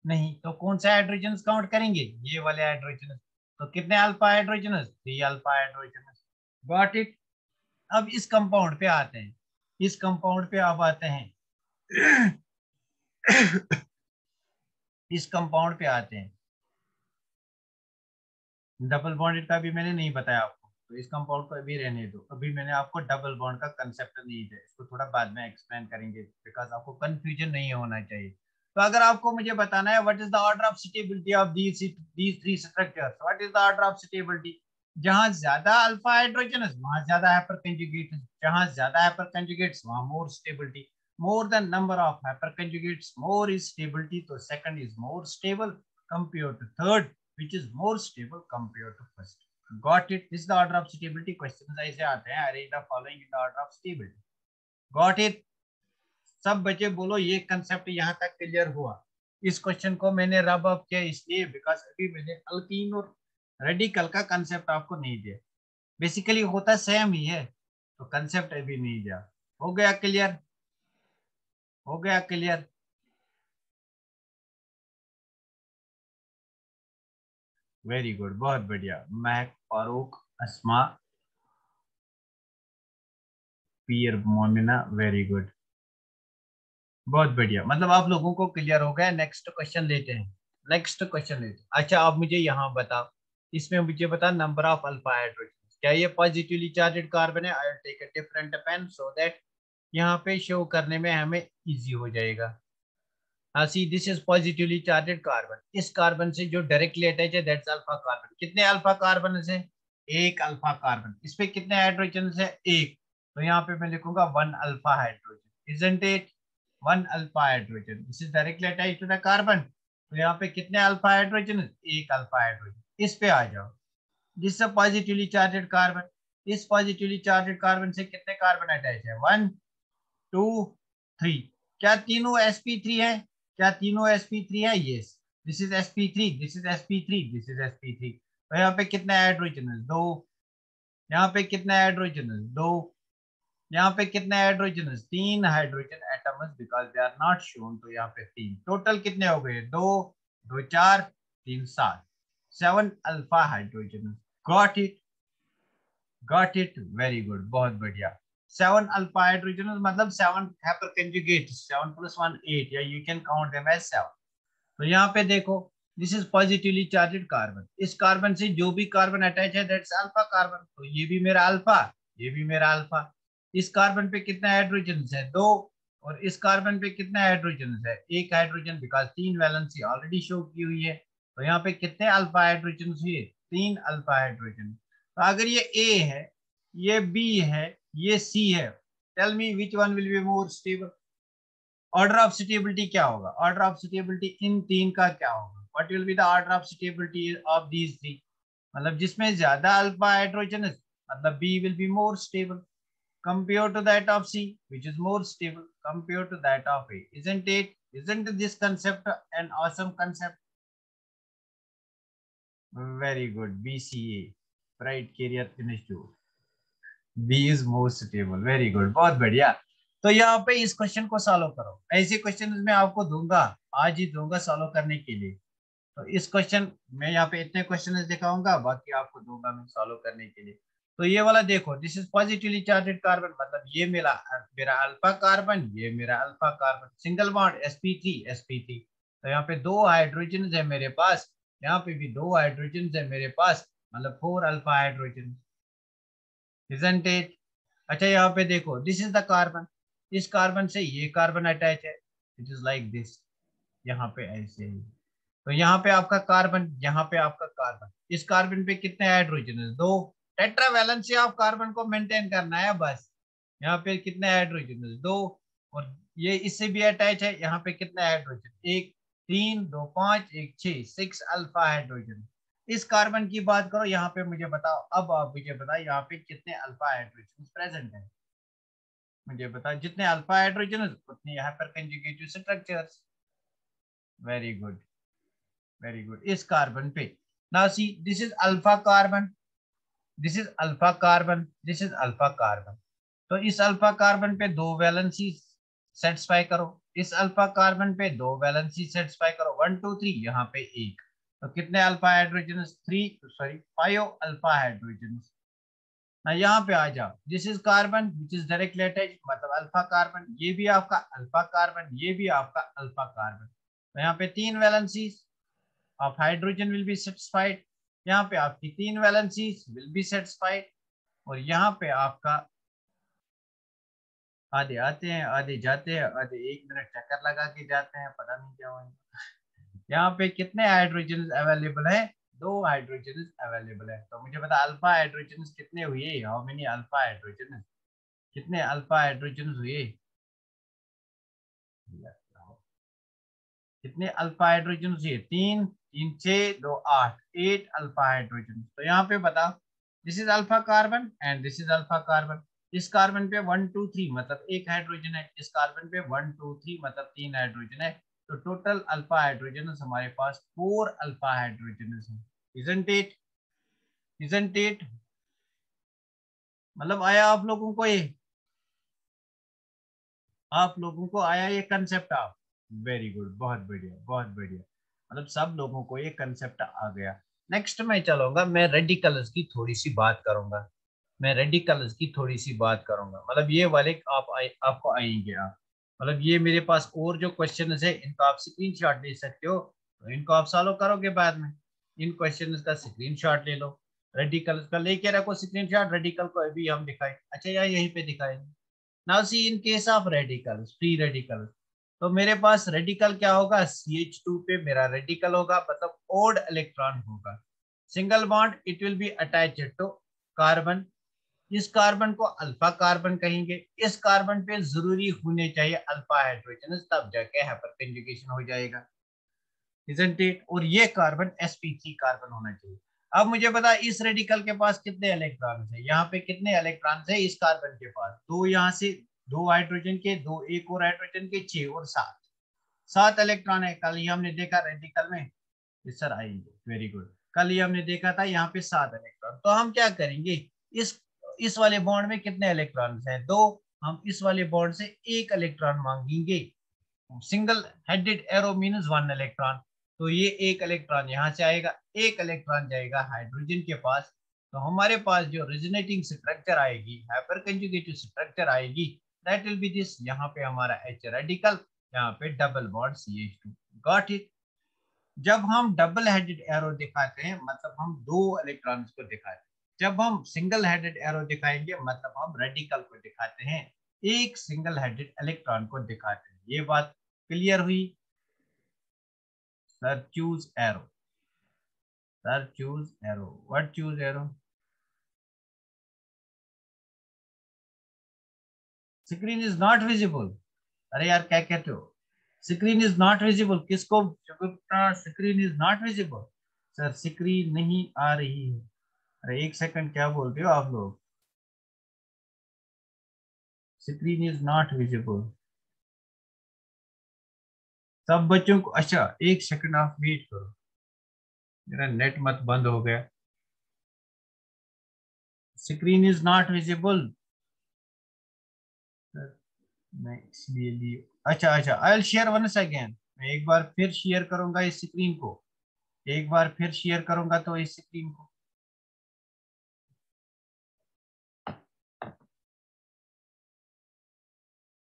नहीं, तो कौन से हाइड्रोजन काउंट करेंगे, ये वाले हाइड्रोजन। तो कितने alpha hydrogen, three alpha hydrogen. Got it. अब इस कंपाउंड पे आते हैं, इस कंपाउंड पे अब आते हैं इस कंपाउंड पे आते हैं। डबल बॉन्डेड का भी मैंने नहीं बताया आपको, तो इस कंपाउंड को अभी रहने दो। अभी मैंने आपको डबल बॉन्ड का कंसेप्ट नहीं दिया, इसको थोड़ा बाद में एक्सप्लेन करेंगे बिकॉज आपको कंफ्यूजन नहीं होना चाहिए। तो अगर आपको मुझे बताना है what is the order of stability of these three structures, what is the order of stability. जहां ज्यादा अल्फा हाइड्रोजन वहां ज्यादा हाइपर कंजुगेट, जहां ज्यादा हाइपर कंजुगेट्स वहां more stability. More the number of hyper conjugates more is stability. तो second is more stable compare to third which is more stable compared to first. Got it? This is the order of stability. Questions ऐसे आते हैं, arrange the following in the order of stability. Got it? सब बच्चे बोलो ये concept यहाँ तक clear हुआ। इस क्वेश्चन को मैंने रब अप किया इसलिए बिकॉज अभी मैंने अल्कीन और रेडिकल का कंसेप्ट आपको नहीं दिया। बेसिकली होता सेम ही है, तो कंसेप्ट अभी नहीं दिया। हो गया क्लियर, हो गया क्लियर। वेरी गुड, बहुत बढ़िया। महक, फारूक, अस्मा, पीर, मोमिना, वेरी गुड, बहुत बढ़िया। मतलब आप लोगों को क्लियर हो गया। नेक्स्ट क्वेश्चन लेते हैं, नेक्स्ट क्वेश्चन लेते हैं। अच्छा आप मुझे यहाँ बता, इसमें मुझे बता नंबर ऑफ अल्फा हाइड्रोजन। क्या ये पॉजिटिवली चार्जेड कार्बन है, I will take a different pen so that यहाँ पे शो करने में हमें इजी हो जाएगा। हाँ see, this is positively charged carbon. इस कार्बन से जो डायरेक्टली अटैच है दैट्स अल्फा कार्बन। कितने अल्फा कार्बन है, एक अल्फा कार्बन। इस पे कितने हाइड्रोजन है, एक। तो यहाँ पे मैं लिखूंगा one alpha hydrogen, isn't it, one alpha hydrogen. This is directly attach to the carbon. तो यहाँ पे कितने अल्फा हाइड्रोजन, एक अल्फा हाइड्रोजन। इस पे आ जाओ, this is positively charged carbon. इस पॉजिटिवली चार्जेड कार्बन से कितने कार्बन अटैच है, वन, टू, थ्री। क्या तीनों sp3 है, क्या तीनों sp3 है, yes. This is sp3, this is sp3, this is sp3। तो यहाँ पे कितने हाइड्रोजन है, दो। यहाँ पे कितने हाइड्रोजन है, दो। यहाँ पे कितने हाइड्रोजन है, तीन hydrogen atoms because they are not shown. तो यहाँ पे तीन, टोटल कितने हो गए, दो, दो चार, तीन सात, seven alpha hydrogen. Got it, got it, very good, बहुत बढ़िया। सेवन अल्फा हाइड्रोजन मतलब seven hyper conjugate, seven plus one eight, या you can count them as seven. तो यहाँ पे देखो this is positively charged carbon. इस कार्बन से जो भी कार्बन अटैच है दैट्स अल्फा कार्बन। तो ये भी मेरा अल्फा, ये भी मेरा अल्फा। इस कार्बन पे कितने हाइड्रोजन है, दो। और इस कार्बन पे कितने हाइड्रोजन है, एक हाइड्रोजन बिकॉज तीन वैलेंसी ऑलरेडी शो की हुई है। तो यहाँ पे कितने अल्फा हाइड्रोजन हुए, तीन अल्फा हाइड्रोजन। तो अगर ये ए है, ये बी है, ये सी है, tell me which one will be more stable. Order of suitability क्या होगा? ऑर्डर ऑफ सुटेबिलिटी इन तीन का क्या होगा? What will be the order of suitability of these three? मतलब जिसमें ज्यादा अल्फा हाइड्रोजन है, मतलब B will be more stable compared to that of C, which is more stable compared to that of A. Isn't it? Isn't this concept an awesome concept? Very good. BCA, Bright Career Institute. B is more stable. Very good. बहुत बढ़िया. तो यहाँ पे इस question को solve करो. ऐसे question मैं आपको दूंगा, आज ही दूंगा सॉल्व करने के लिए. तो इस क्वेश्चन मैं यहाँ पे इतने क्वेश्चन दिखाऊंगा, बाकी आपको दूंगा मैं सॉल्व करने के लिए. तो ये वाला देखो, this is positively charged carbon, मतलब ये मेरा मेरा अल्फा कार्बन, ये मेरा alpha carbon, single bond sp3 तो यहाँ पे दो हाइड्रोजन है मेरे पास, यहाँ पे भी दो हाइड्रोजन है मेरे पास, मतलब 4 अल्फा हाइड्रोजन. Isn't it? अच्छा यहाँ पे देखो, दिस इज द कार्बन, इस कार्बन से ये कार्बन अटैच है, इट इज लाइक दिस, यहाँ पे ऐसे ही. तो यहाँ पे आपका कार्बन, यहाँ पे आपका कार्बन, इस कार्बन पे कितने हाइड्रोजन है? दो. टेट्रा वैलेंसी ऑफ कार्बन को मेंटेन करना है बस. यहाँ पे कितने हाइड्रोजन है? दो. और ये इससे भी अटैच है, यहाँ पे कितने हाइड्रोजन? एक, तीन, दो, पांच, एक, छह, 6 अल्फा हाइड्रोजन. इस कार्बन की बात करो, यहाँ पे मुझे बताओ, अब आप मुझे बताओ यहाँ पे कितने अल्फा हाइड्रोजन प्रेजेंट है? मुझे बताओ, जितने अल्फा हाइड्रोजन उतने यहाँ पर conjugative structures. Very good, very good. इस कार्बन पे now see, this is alpha carbon, this is alpha carbon, this is alpha carbon. तो इस अल्फा कार्बन पे दो वैलेंसी सेटिस्फाई करो, इस अल्फा कार्बन पे दो वैलेंसी सेटिस्फाई करो, 1 2 3, यहाँ पे एक. तो कितने alpha hydrogen? 3, sorry 5 alpha hydrogen. ना यहाँ पे आ जाओ, this is carbon which is directly attached, मतलब अल्फा कार्बन, ये भी आपका अल्फा कार्बन, ये भी आपका अल्फा कार्बन. तो यहाँ पे तीन valency of hydrogen will be satisfied. यहाँ पे आपकी तीन वैलेंसीज will be satisfied. और यहाँ पे आपका आधे आते हैं, आधे जाते हैं, आधे 1 मिनट चक्कर लगा के जाते हैं, पता नहीं क्या होगा. यहाँ पे कितने हाइड्रोजन अवेलेबल है? दो हाइड्रोजन अवेलेबल है. तो मुझे बता, अल्फा हाइड्रोजन कितने हुए? How many alpha hydrogen? कितने अल्फा हाइड्रोजन हुए? कितने अल्फा हाइड्रोजन हुए? तीन, तीन, छह, दो, आठ, 8 अल्फा हाइड्रोजन. तो यहाँ पे बताओ, this is alpha carbon and this is alpha carbon. इस कार्बन पे 1 2 3 मतलब एक हाइड्रोजन है, इस कार्बन पे 1 2 3 मतलब तीन हाइड्रोजन है. तो टोटल अल्फा हाइड्रोजन हमारे पास 4 अल्फा हाइड्रोजन है. Isn't it? Isn't it? मतलब आया आप लोगों को ये? आप लोगों को आया ये कंसेप्ट? आप वेरी गुड, बहुत बढ़िया, बहुत बढ़िया. मतलब सब लोगों को ये कंसेप्ट आ गया. नेक्स्ट मैं चलूंगा, मैं रेडिकल्स की थोड़ी सी बात करूंगा. मैं रेडिकल्स की थोड़ी सी बात करूंगा, मतलब ये वाले आपको आएंगे आप. मतलब ये मेरे पास और जो क्वेश्चन है इनको आप स्क्रीन शॉट ले सकते हो, तो इनको आप सॉल्व करोगे बाद में. इन क्वेश्चन का स्क्रीन शॉट ले लो, रेडिकल्स का लेके रखो स्क्रीन शॉट. रेडिकल को अभी हम दिखाए, अच्छा यार यहीं पे दिखाएंगे. Now see, in case of radicals, free radical, तो मेरे पास रेडिकल क्या होगा? CH2 पे मेरा रेडिकल होगा, मतलब ओड इलेक्ट्रॉन होगा. Single bond, it will be attached to carbon. इस कार्बन को अल्फा कार्बन कहेंगे. इस कार्बन पे जरूरी होने चाहिए अल्फा हाइड्रोजन, तब जाके हाइपर कंजुगेशन हो जाएगा. Isn't it? और ये कार्बन sp3 कार्बन होना चाहिए. अब मुझे बता, इस रेडिकल के पास कितने इलेक्ट्रॉन है? यहाँ पे कितने इलेक्ट्रॉन है इस कार्बन के पास? दो, यहाँ से दो हाइड्रोजन के, दो एक और हाइड्रोजन के, 6 और 7, 7 इलेक्ट्रॉन है. कल ही हमने देखा रेडिकल में, सर आएंगे, वेरी गुड. कल ही हमने देखा था यहाँ पे 7 इलेक्ट्रॉन. तो हम क्या करेंगे, इस वाले बॉन्ड में कितने इलेक्ट्रॉन हैं? दो. हम इस वाले बॉन्ड से एक इलेक्ट्रॉन मांगेंगे. Single headed arrow means 1 electron. तो ये एक इलेक्ट्रॉन यहाँ से आएगा, एक इलेक्ट्रॉन जाएगा हाइड्रोजन के पास. तो हमारे पास जो रिजोनेटिंग स्ट्रक्चर आएगी, हाइपर कंजुगेटिव स्ट्रक्चर आएगी, दैट विल बी दिस. यहाँ पे हमारा H रेडिकल, यहाँ पे double bond CH2. Got it? जब हम डबल हेडेड एरो दिखाते हैं, मतलब हम दो इलेक्ट्रॉन्स को दिखाते हैं. जब हम सिंगल हेडेड एरो दिखाएंगे, मतलब हम रेडिकल को दिखाते हैं, एक सिंगल हेडेड इलेक्ट्रॉन को दिखाते हैं. ये बात क्लियर हुई? Sir choose arrow, sir choose arrow. What choose arrow? Screen is not visible. अरे यार क्या कहते हो? स्क्रीन इज नॉट विजिबल, किसको? Screen is not visible. Sir screen नहीं आ रही है। अरे एक सेकंड, क्या बोल रहे हो आप लोग? Screen is not visible. सब बच्चों को, अच्छा एक सेकंड आप वेट करो, मेरा नेट मत बंद हो गया। Screen is not visible. मैं इसलिए लिए, अच्छा अच्छा, I will share once again. मैं एक बार फिर शेयर करूंगा इस स्क्रीन को, एक बार फिर शेयर करूंगा तो इस स्क्रीन को।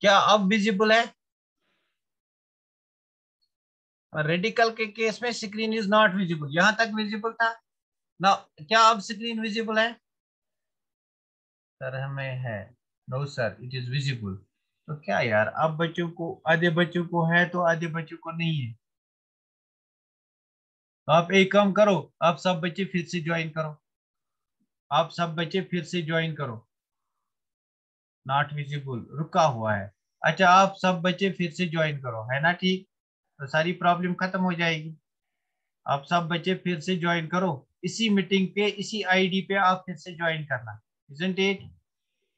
क्या अब विजिबल है? रेडिकल के केस में स्क्रीन इज नॉट विजिबल, यहां तक विजिबल था ना? क्या अब स्क्रीन विजिबल है? सर हमें है। No sir, it is visible. तो क्या यार, अब बच्चों को, आधे बच्चों को है तो आधे बच्चों को नहीं है। तो आप एक काम करो, आप सब बच्चे फिर से ज्वाइन करो, आप सब बच्चे फिर से ज्वाइन करो। नॉट विजिबल रुका हुआ है। अच्छा आप सब बच्चे फिर से ज्वाइन करो, है ना? ठीक, तो सारी प्रॉब्लम खत्म हो जाएगी। आप सब बच्चे फिर से ज्वाइन करो, इसी मीटिंग पे, इसी आईडी पे आप फिर से ज्वाइन करना, इजंट इट?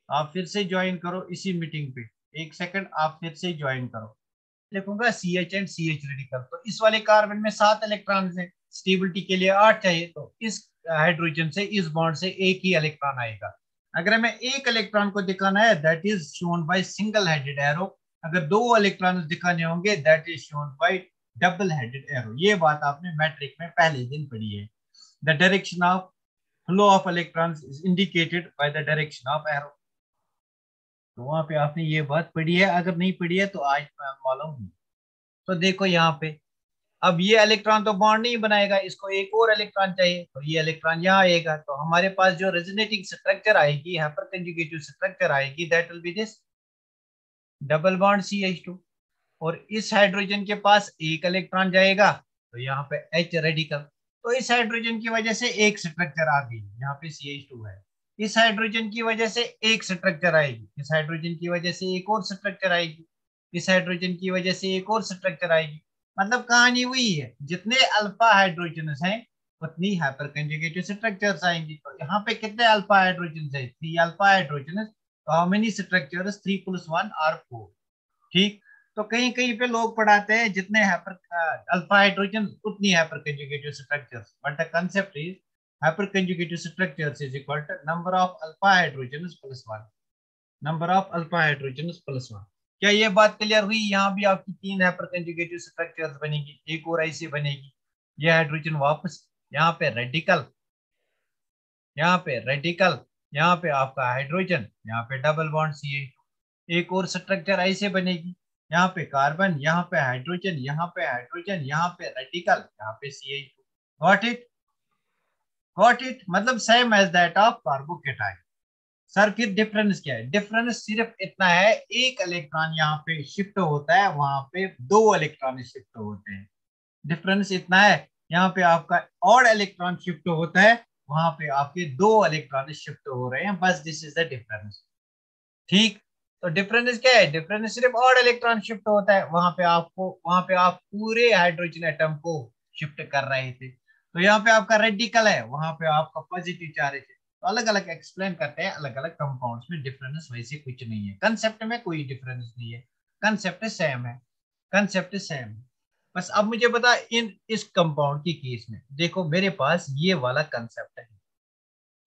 आप फिर से ज्वाइन करो इसी मीटिंग पे। एक सेकंड, आप फिर से ज्वाइन करो। लिखूंगा C H and C H radical. तो इस वाले कार्बन में 7 इलेक्ट्रॉन है, स्टेबिलिटी के लिए 8 चाहिए, तो इस हाइड्रोजन से, इस बॉन्ड से एक ही इलेक्ट्रॉन आएगा। अगर हमें एक इलेक्ट्रॉन को दिखाना है, that is shown by single headed arrow. अगर दो इलेक्ट्रॉन दिखाने होंगे, that is shown by double headed arrow. ये बात आपने मैट्रिक में पहले दिन पढ़ी है। The direction of flow of electrons is indicated by the direction of arrow. तो वहां पे आपने ये बात पढ़ी है, अगर नहीं पढ़ी है तो आज मालूम हुई। तो देखो यहाँ पे, अब ये इलेक्ट्रॉन तो बॉन्ड नहीं बनाएगा, इसको एक और इलेक्ट्रॉन चाहिए, तो ये इलेक्ट्रॉन यहाँ आएगा, तो हमारे पास जो रेजोनेटिंग स्ट्रक्चर आएगी, हाइपर कंजुगेटिव स्ट्रक्चर आएगी, that will be this double bond CH2। और इस हाइड्रोजन के पास एक इलेक्ट्रॉन जाएगा, तो यहाँ पे H रेडिकल। तो इस हाइड्रोजन की वजह से एक स्ट्रक्चर आ गई, यहाँ पे CH2 है। इस हाइड्रोजन की वजह से एक स्ट्रक्चर आएगी, इस हाइड्रोजन की वजह से एक और स्ट्रक्चर आएगी, इस हाइड्रोजन की वजह से एक और स्ट्रक्चर आएगी। मतलब कहानी वही है, जितने अल्फा हाइड्रोजन हैं उतनी हाइपर कंजुगेटेड स्ट्रक्चर्स आएंगी। तो यहाँ पे कितने अल्फा हाइड्रोजन है? 3 अल्फा हाइड्रोजन। तो हाउ मेनी स्ट्रक्चर्स? 3 + 1 = 4। ठीक। तो कहीं कहीं पे लोग पढ़ाते हैं जितने हाइपर अल्फा हाइड्रोजन उतनी hyperconjugated structures, but the concept is hyperconjugated structures is equal to number of alpha hydrogen plus 1, number of alpha hydrogen plus 1। क्या ये बात क्लियर हुई? यहाँ भी आपकी 3 हाइपर कंजुगेटेड स्ट्रक्चर्स बनेगी, एक और ऐसी बनेगी। ये हाइड्रोजन वापस यहाँ पे रेडिकल, यहाँ पे रेडिकल, यहाँ पे आपका हाइड्रोजन, यहाँ पे डबल बॉन्ड CH2। एक और स्ट्रक्चर ऐसे बनेगी, यहाँ पे कार्बन, यहाँ पे हाइड्रोजन, यहाँ पे हाइड्रोजन, यहाँ पे रेडिकल, यहाँ पे CH2। Got it? Got it? मतलब same as that of carbocation. Sir फिर डिफरेंस क्या है? डिफरेंस सिर्फ इतना है, एक इलेक्ट्रॉन यहाँ पे शिफ्ट होता है, वहां पे 2 इलेक्ट्रॉन शिफ्ट होते हैं। डिफरेंस इतना है, यहाँ पे आपका ऑड इलेक्ट्रॉन शिफ्ट होता है, वहां पे आपके 2 इलेक्ट्रॉन शिफ्ट हो रहे हैं, बस दिस इज द डिफरेंस। ठीक। तो डिफरेंस क्या है? डिफरेंस सिर्फ ऑड इलेक्ट्रॉन शिफ्ट होता है, वहां पे आपको, वहां पे आप पूरे हाइड्रोजन एटम को शिफ्ट कर रहे थे। तो यहाँ पे आपका रेडिकल है, वहां पे आपका पॉजिटिव चार्ज है। तो अलग अलग एक्सप्लेन करते हैं, अलग अलग कंपाउंड्स में डिफरेंस वैसे कुछ नहीं है, कंसेप्ट में कोई डिफरेंस नहीं है, कंसेप्ट सेम है, कंसेप्ट सेम है। बस अब मुझे बता, इन इस कंपाउंड की केस में देखो, मेरे पास ये वाला कंसेप्ट है,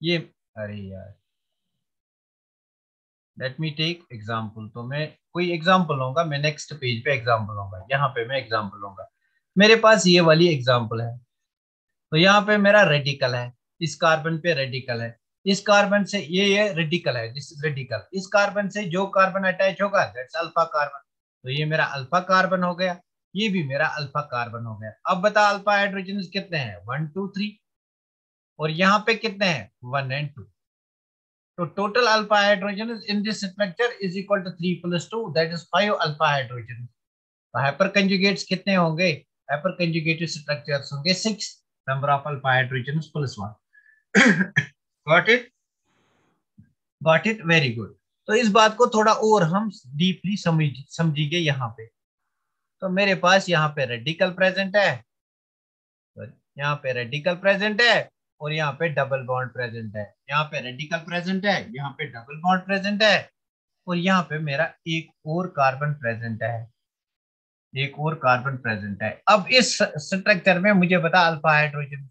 ये, अरे यार, लेट मी टेक एग्जाम्पल। तो मैं कोई एग्जाम्पल लूंगा, मैं नेक्स्ट पेज पे एग्जाम्पल लूंगा, यहाँ पे मैं एग्जाम्पल लूंगा। मेरे पास ये वाली एग्जाम्पल है। तो यहाँ पे मेरा रेडिकल है, इस कार्बन पे रेडिकल है, इस कार्बन से ये रेडिकल है, दिस इज रेडिकल। इस कार्बन से जो कार्बन अटैच होगा, दैट्स अल्फा कार्बन। तो ये मेरा अल्फा कार्बन हो गया, ये भी मेरा अल्फा कार्बन हो गया। अब बता, अल्फा हाइड्रोजन कितने हैं? 1 2 3। और यहाँ पे कितने हैं? 1 और 2। So total alpha hydrogens in this structure is equal to 3 + 2, that is 5 alpha hydrogens. तो hyperconjugates कितने होंगे? Hyperconjugated structures होंगे 6, number of alpha hydrogens +1. Got it? Got it? Very good. तो इस बात को थोड़ा और हम डीपली समझेंगे यहाँ पे। तो मेरे पास यहाँ पे रेडिकल प्रेजेंट है, यहाँ पे रेडिकल प्रेजेंट है, और यहाँ पे डबल बॉन्ड प्रेजेंट है। यहाँ पे रेडिकल प्रेजेंट है, यहाँ पे डबल बॉन्ड प्रेजेंट है, और यहाँ पे मेरा एक और कार्बन प्रेजेंट है, एक और कार्बन प्रेजेंट है। अब इस स्ट्रक्चर में मुझे बता अल्फा हाइड्रोजन,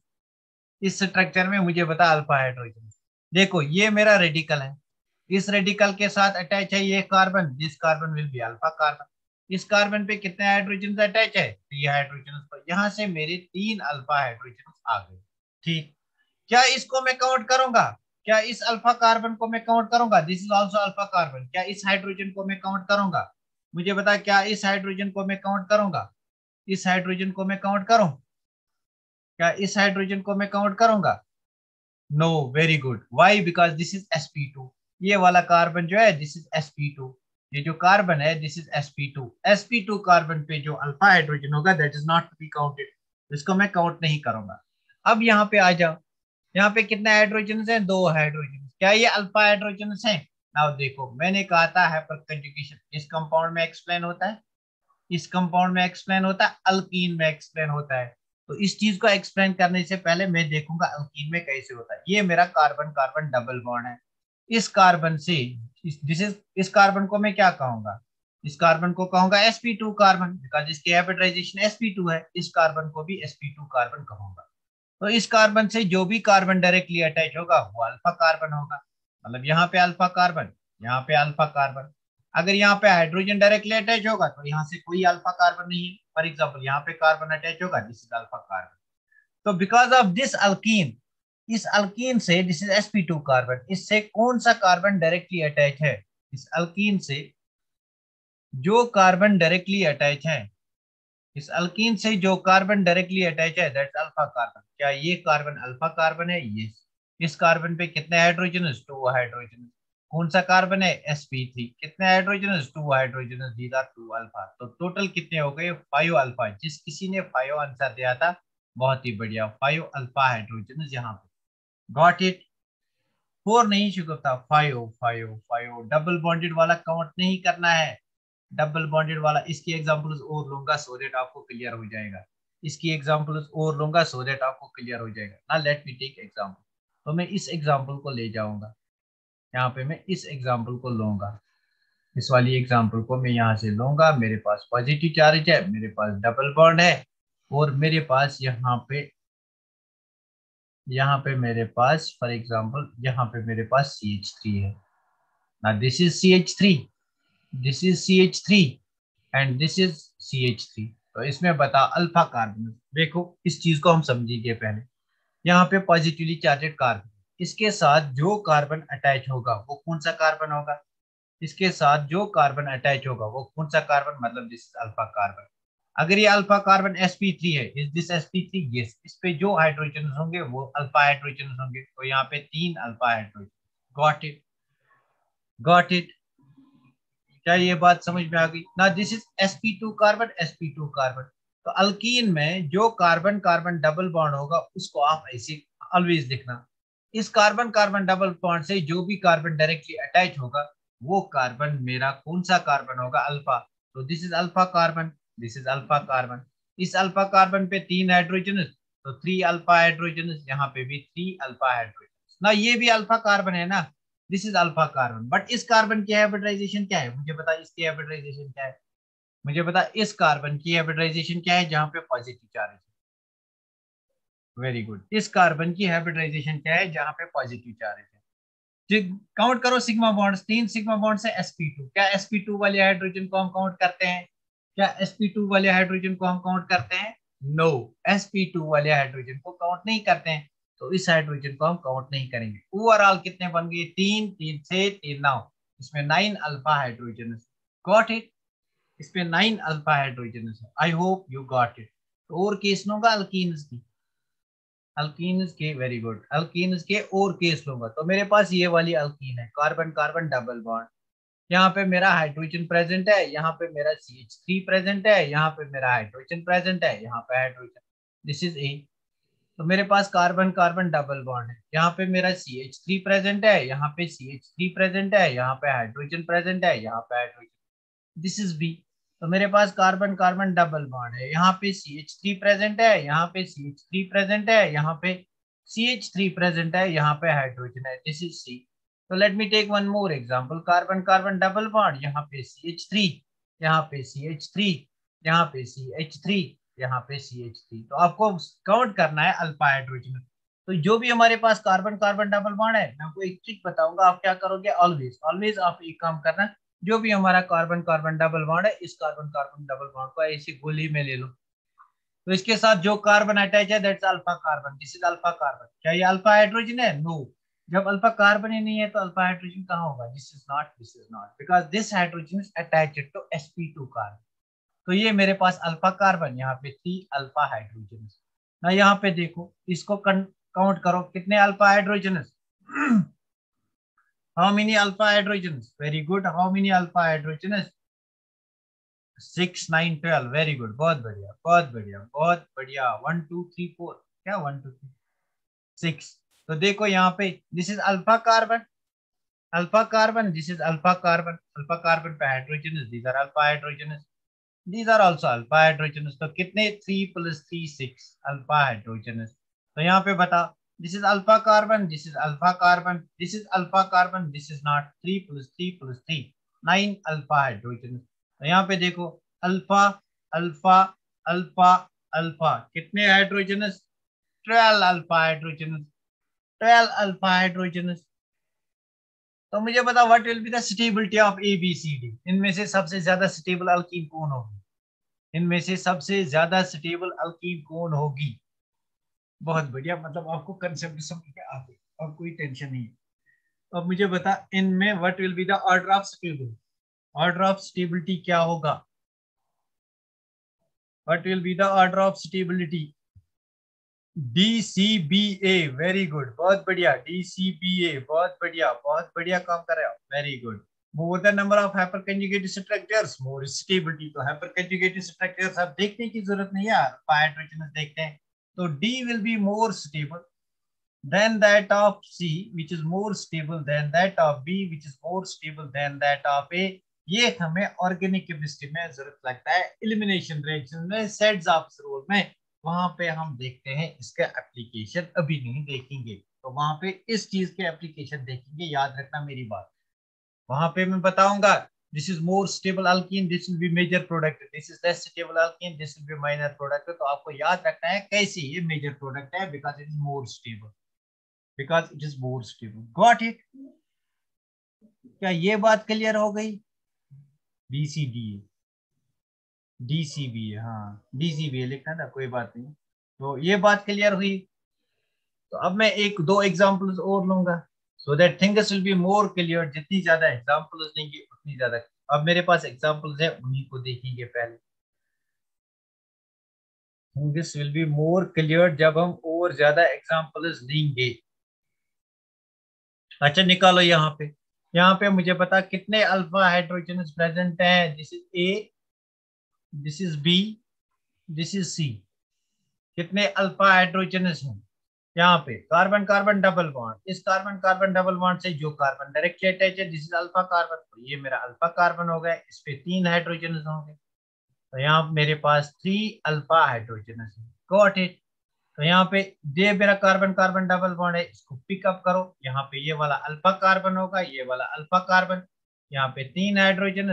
इस स्ट्रक्चर में मुझे बता अल्फा हाइड्रोजन। देखो ये मेरा रेडिकल है, इस रेडिकल के साथ अटैच है ये carbon, this carbon will be alpha carbon. इस कार्बन पे कितने हाइड्रोजन अटैच है, 3 हाइड्रोजन पर। यहां से मेरे 3 अल्फा हाइड्रोजन आ गए। ठीक, क्या इसको मैं काउंट करूंगा, क्या इस अल्फा कार्बन को मैं काउंट करूंगा, this is also alpha carbon. क्या इस हाइड्रोजन को मैं काउंट करूंगा, मुझे बता, क्या इस हाइड्रोजन को मैं काउंट करूंगा, इस हाइड्रोजन को मैं काउंट करूं, क्या इस हाइड्रोजन को मैं काउंट करूंगा? No, very good. Why? Because this is sp2। ये वाला कार्बन जो है दिस इज sp2, ये जो कार्बन है this is sp2। sp2 carbon पे जो अल्फा हाइड्रोजन होगा that is not to be counted, इसको मैं काउंट नहीं करूंगा। अब यहाँ पे आ जाओ, यहाँ पे कितने हाइड्रोजन हैं, 2 हाइड्रोजन। क्या ये अल्फा हाइड्रोजन हैं? नाउ देखो मैंने कहा था हाइपर कंजुगेशन इस कंपाउंड में एक्सप्लेन होता है, इस कंपाउंड में एक्सप्लेन होता है, अल्कीन में एक्सप्लेन होता है। तो इस चीज को एक्सप्लेन करने से पहले मैं देखूंगा अल्कीन में कैसे होता है। ये मेरा कार्बन कार्बन डबल बॉन्ड है, इस कार्बन से इस कार्बन को मैं क्या कहूंगा, इस कार्बन को कहूंगा sp2 कार्बन, बिकॉज इसकी हाइब्रिडाइजेशन sp2 है। इस कार्बन को भी sp2 कार्बन कहूंगा। तो इस कार्बन से जो भी कार्बन डायरेक्टली अटैच होगा वो अल्फा कार्बन होगा। मतलब यहाँ पे अल्फा कार्बन, यहाँ पे अल्फा कार्बन। अगर यहाँ पे हाइड्रोजन डायरेक्टली अटैच होगा तो यहाँ से कोई अल्फा कार्बन नहीं है। फॉर एग्जाम्पल यहाँ पे कार्बन अटैच होगा, दिस इज अल्फा कार्बन। तो बिकॉज ऑफ दिस अल्कीन, इस अल्कीन से दिस इज sp2 कार्बन, इससे कौन सा कार्बन डायरेक्टली अटैच है, इस अल्कीन से जो कार्बन डायरेक्टली अटैच है, इस अल्कीन से जो कार्बन डायरेक्टली अटैच है दैट्स अल्फा कार्बन। क्या ये कार्बन अल्फा कार्बन है? ये इस कार्बन पे कितने हाइड्रोजन, 2 हाइड्रोजन। कौन सा कार्बन है, sp3। कितने hydrogen, 2 hydrogen, these are 2 alpha. तो टोटल कितने हो गए, 5 अल्फा। जिस किसी ने 5 आंसर दिया था, बहुत ही बढ़िया, 5 अल्फा हाइड्रोजन यहाँ पे। Got it? 4 नहीं शुगुफ्ता, 5 5 5 डबल बॉन्डेड वाला काउंट नहीं करना है, डबल बॉन्डेड वाला। इसकी एग्जांपल्स और लूंगा सो दैट आपको क्लियर हो जाएगा, इसकी एग्जांपल्स और लूंगा सो दैट आपको क्लियर हो जाएगा ना। Let me take example. तो मैं इस एग्जांपल को ले जाऊंगा, यहाँ पे मैं इस एग्जांपल को लूंगा, इस वाली एग्जांपल को मैं यहाँ से लूंगा। मेरे पास पॉजिटिव चार्ज है, मेरे पास डबल बॉन्ड है, और मेरे पास यहाँ पे मेरे पास फॉर एग्जांपल यहाँ पे मेरे पास CH3 है ना। This is CH3, this is CH3, and this is CH3। तो इसमें बता अल्फा कार्बन। देखो इस चीज को हम समझेंगे पहले। यहाँ पे पॉजिटिवली चार्जेड कार्बन, इसके साथ जो कार्बन अटैच होगा वो कौन सा कार्बन होगा, इसके साथ जो कार्बन अटैच होगा वो कौन सा कार्बन, मतलब दिस अल्फा कार्बन। अगर ये अल्फा कार्बन sp3 है, इज दिस sp3? यस। इस पे जो हाइड्रोजन होंगे वो अल्फा हाइड्रोजन होंगे, तो यहाँ पे 3 alpha hydrogen. Got it? Got it? क्या ये बात समझ में आ गई ना? This is sp2 carbon, sp2 carbon. तो अल्कीन में जो कार्बन कार्बन डबल बॉन्ड होगा उसको आप ऐसे ऑलवेज लिखना, इस कार्बन कार्बन डबल बॉन्ड से जो भी कार्बन डायरेक्टली अटैच होगा वो कार्बन मेरा कौन सा कार्बन होगा, अल्फा। तो this is alpha carbon, this is alpha carbon. इस अल्फा कार्बन पे 3 हाइड्रोजन, तो 3 अल्फा हाइड्रोजन, यहाँ पे भी 3 अल्फा हाइड्रोजन ना। ये भी अल्फा कार्बन है ना, this is alpha carbon. But इस कार्बन की हाइब्रिडाइजेशन क्या है, मुझे बता, इसकी हाइब्रिडाइजेशन क्या है, मुझे बता, इस कार्बन की हाइब्रिडाइजेशन क्या है जहां पे पॉजिटिव चार्ज है। Very good. इस कार्बन की हाइब्रिडाइजेशन क्या है जहां पे पॉजिटिव चार्ज है। काउंट करो सिग्मा बॉन्ड्स, 3 सिग्मा बॉन्ड से sp2। क्या sp2 वाले हाइड्रोजन को हम काउंट करते हैं, क्या sp2 वाले हाइड्रोजन को हम काउंट करते हैं? नो, sp2 वाले हाइड्रोजन को काउंट नहीं करते हैं। तो इस हाइड्रोजन को हम काउंट नहीं करेंगे। ओवरऑल कितने बन गए, 3 3 से 3 9, इसमें 9 अल्फा हाइड्रोजन। Got it? इसमें 9 अल्फा हाइड्रोजन है। I hope you got it. तो और केस लूंगा अल्कीन्स की, अल्कीन्स के, वेरी गुड, अल्कीन्स के और केस लूंगा। तो मेरे पास ये वाली अल्कीन है, कार्बन कार्बन डबल बॉन्ड। यहाँ पे मेरा हाइड्रोजन प्रेजेंट है, यहाँ पे मेरा CH3 प्रेजेंट है, यहाँ पे मेरा हाइड्रोजन प्रेजेंट है, यहाँ पे हाइड्रोजन। दिस इज ए। तो मेरे पास कार्बन कार्बन डबल बॉन्ड है, यहाँ पे मेरा CH3 प्रेजेंट है, यहाँ पे CH3 प्रेजेंट है, यहाँ पे हाइड्रोजन प्रेजेंट है, यहाँ पे हाइड्रोजन, दिस इज बी। तो मेरे पास कार्बन कार्बन डबल बॉन्ड है, यहाँ पे CH3 प्रेजेंट है, यहाँ पे CH3 प्रेजेंट है, यहाँ पे CH3 प्रेजेंट है, यहाँ पे हाइड्रोजन है, दिस इज सी। तो let me take one more example, carbon carbon double bond, यहाँ पे CH3, यहाँ पे CH3, यहाँ पे CH3, यहाँ पे CH3। तो आपको काउंट करना है अल्फा हाइड्रोजन। तो जो भी हमारे पास कार्बन कार्बन डबल बॉन्ड है, मैं आपको एक ट्रिक बताऊंगा, आप क्या करोगे, ऑलवेज ऑलवेज आप एक काम करना, जो भी हमारा कार्बन कार्बन डबल बॉन्ड है, इस कार्बन कार्बन डबल बॉन्ड को ऐसी गोली में ले लो, तो इसके साथ जो कार्बन अटैच है that's alpha carbon, this is alpha carbon. क्या ये अल्फा हाइड्रोजन है? नो। जब अल्फा कार्बन ही नहीं है तो अल्फा हाइड्रोजन कहाँ होगा? This is not because this hydrogen is attached to sp2 carbon. तो ये मेरे पास अल्फा कार्बन, यहाँ पे 3 अल्फा हाइड्रोजन। ना यहाँ पे देखो, इसको काउंट करो, कितने alpha hydrogen? How many alpha hydrogen? Very good, how many alpha hydrogen? 6 9 12, very good, बहुत बढ़िया बहुत बढ़िया बहुत बढ़िया। 1 2 3 4, क्या 1 2 3 6। तो देखो यहाँ पे this is alpha carbon, alpha carbon, this is alpha carbon पे hydrogen, these are alpha hydrogen, these are also alpha hydrogens। तो कितने? 3 + 3 6 अल्फा हाइड्रोजन। तो यहाँ पे बता, this is alpha carbon, this is alpha carbon, this is alpha carbon, this is not, 3 + 3 + 3 9 alpha hydrogen. तो यहाँ पे देखो, अल्फा अल्फा अल्फा अल्फा, कितने hydrogen? 12 alpha hydrogen, 12 alpha hydrogen. तो मुझे बता, what will be the stability of ABCD? इनमें से सबसे ज्यादा स्टेबल अल्कीन कौन होगी? इनमें से सबसे ज्यादा स्टेबल अल्कीन कौन होगी? बहुत बढ़िया, मतलब आपको कंसेप्ट समझ में आ गई, अब कोई टेंशन नहीं है। अब मुझे बता, इनमें what will be the order of stability? Order of stability क्या होगा? What will be the order of stability? DCBA, very good, बहुत बढ़िया, DCBA, बहुत बढ़िया काम कर रहे हो, very good. More the number of hyperconjugated structures, more stability. तो हाइपर कंजुगेटेड स्ट्रक्चर्स आप देखने की जरूरत नहीं है यार, हाइड्रोजन देखते हैं। तो D will be more stable than that of C, which is more stable than that of B, which is more stable than that of A। ये हमें ऑर्गेनिक केमिस्ट्री में जरूरत लगता है, एलिमिनेशन रिएक्शन में, सेट्स ऑफ रूल में, वहां पे हम देखते हैं। इसका एप्लीकेशन अभी नहीं देखेंगे, तो वहां पे इस चीज के एप्लीकेशन देखेंगे, याद रखना मेरी बात। वहां पे मैं बताऊंगा, this is more stable alkene, this will be major product, this is less stable alkene, this will be minor product. तो आपको याद रखना है कैसे ये मेजर प्रोडक्ट है, because it is more stable, because it is more stable. Got it? क्या ये बात क्लियर हो गई? BCDA, DCBA, हाँ DCBA लिखना था, कोई बात नहीं। तो ये बात क्लियर हुई। तो अब मैं एक दो एग्जांपल्स और लूंगा, so that things will be more clear. जितनी ज्यादा एग्जांपल्स लेंगे उतनी ज्यादा। अब मेरे पास एग्जांपल्स है, उन्हीं को देखेंगे पहले। Things will be more clear जब हम और ज्यादा एग्जांपल्स लेंगे। अच्छा निकालो यहाँ पे मुझे बता, कितने अल्फा हाइड्रोजन प्रेजेंट हैं? This is A, this is B, this is C। कितने अल्फा हाइड्रोजन हैं? यहाँ पे कार्बन कार्बन डबल बॉन्ड, इस कार्बन कार्बन डबल बॉन्ड से जो कार्बन डायरेक्टली अटैच है, दिस इज अल्फा कार्बन, तो ये मेरा अल्फा कार्बन हो गया, इस पे 3 हाइड्रोजन होंगे। तो यहाँ मेरे पास 3 अल्फा हाइड्रोजन है। Got it? तो यहाँ पे ये मेरा कार्बन कार्बन डबल बॉन्ड है, इसको पिकअप करो, यहाँ पे ये वाला अल्फा कार्बन होगा, ये वाला अल्फा कार्बन, यहाँ पे 3 हाइड्रोजन,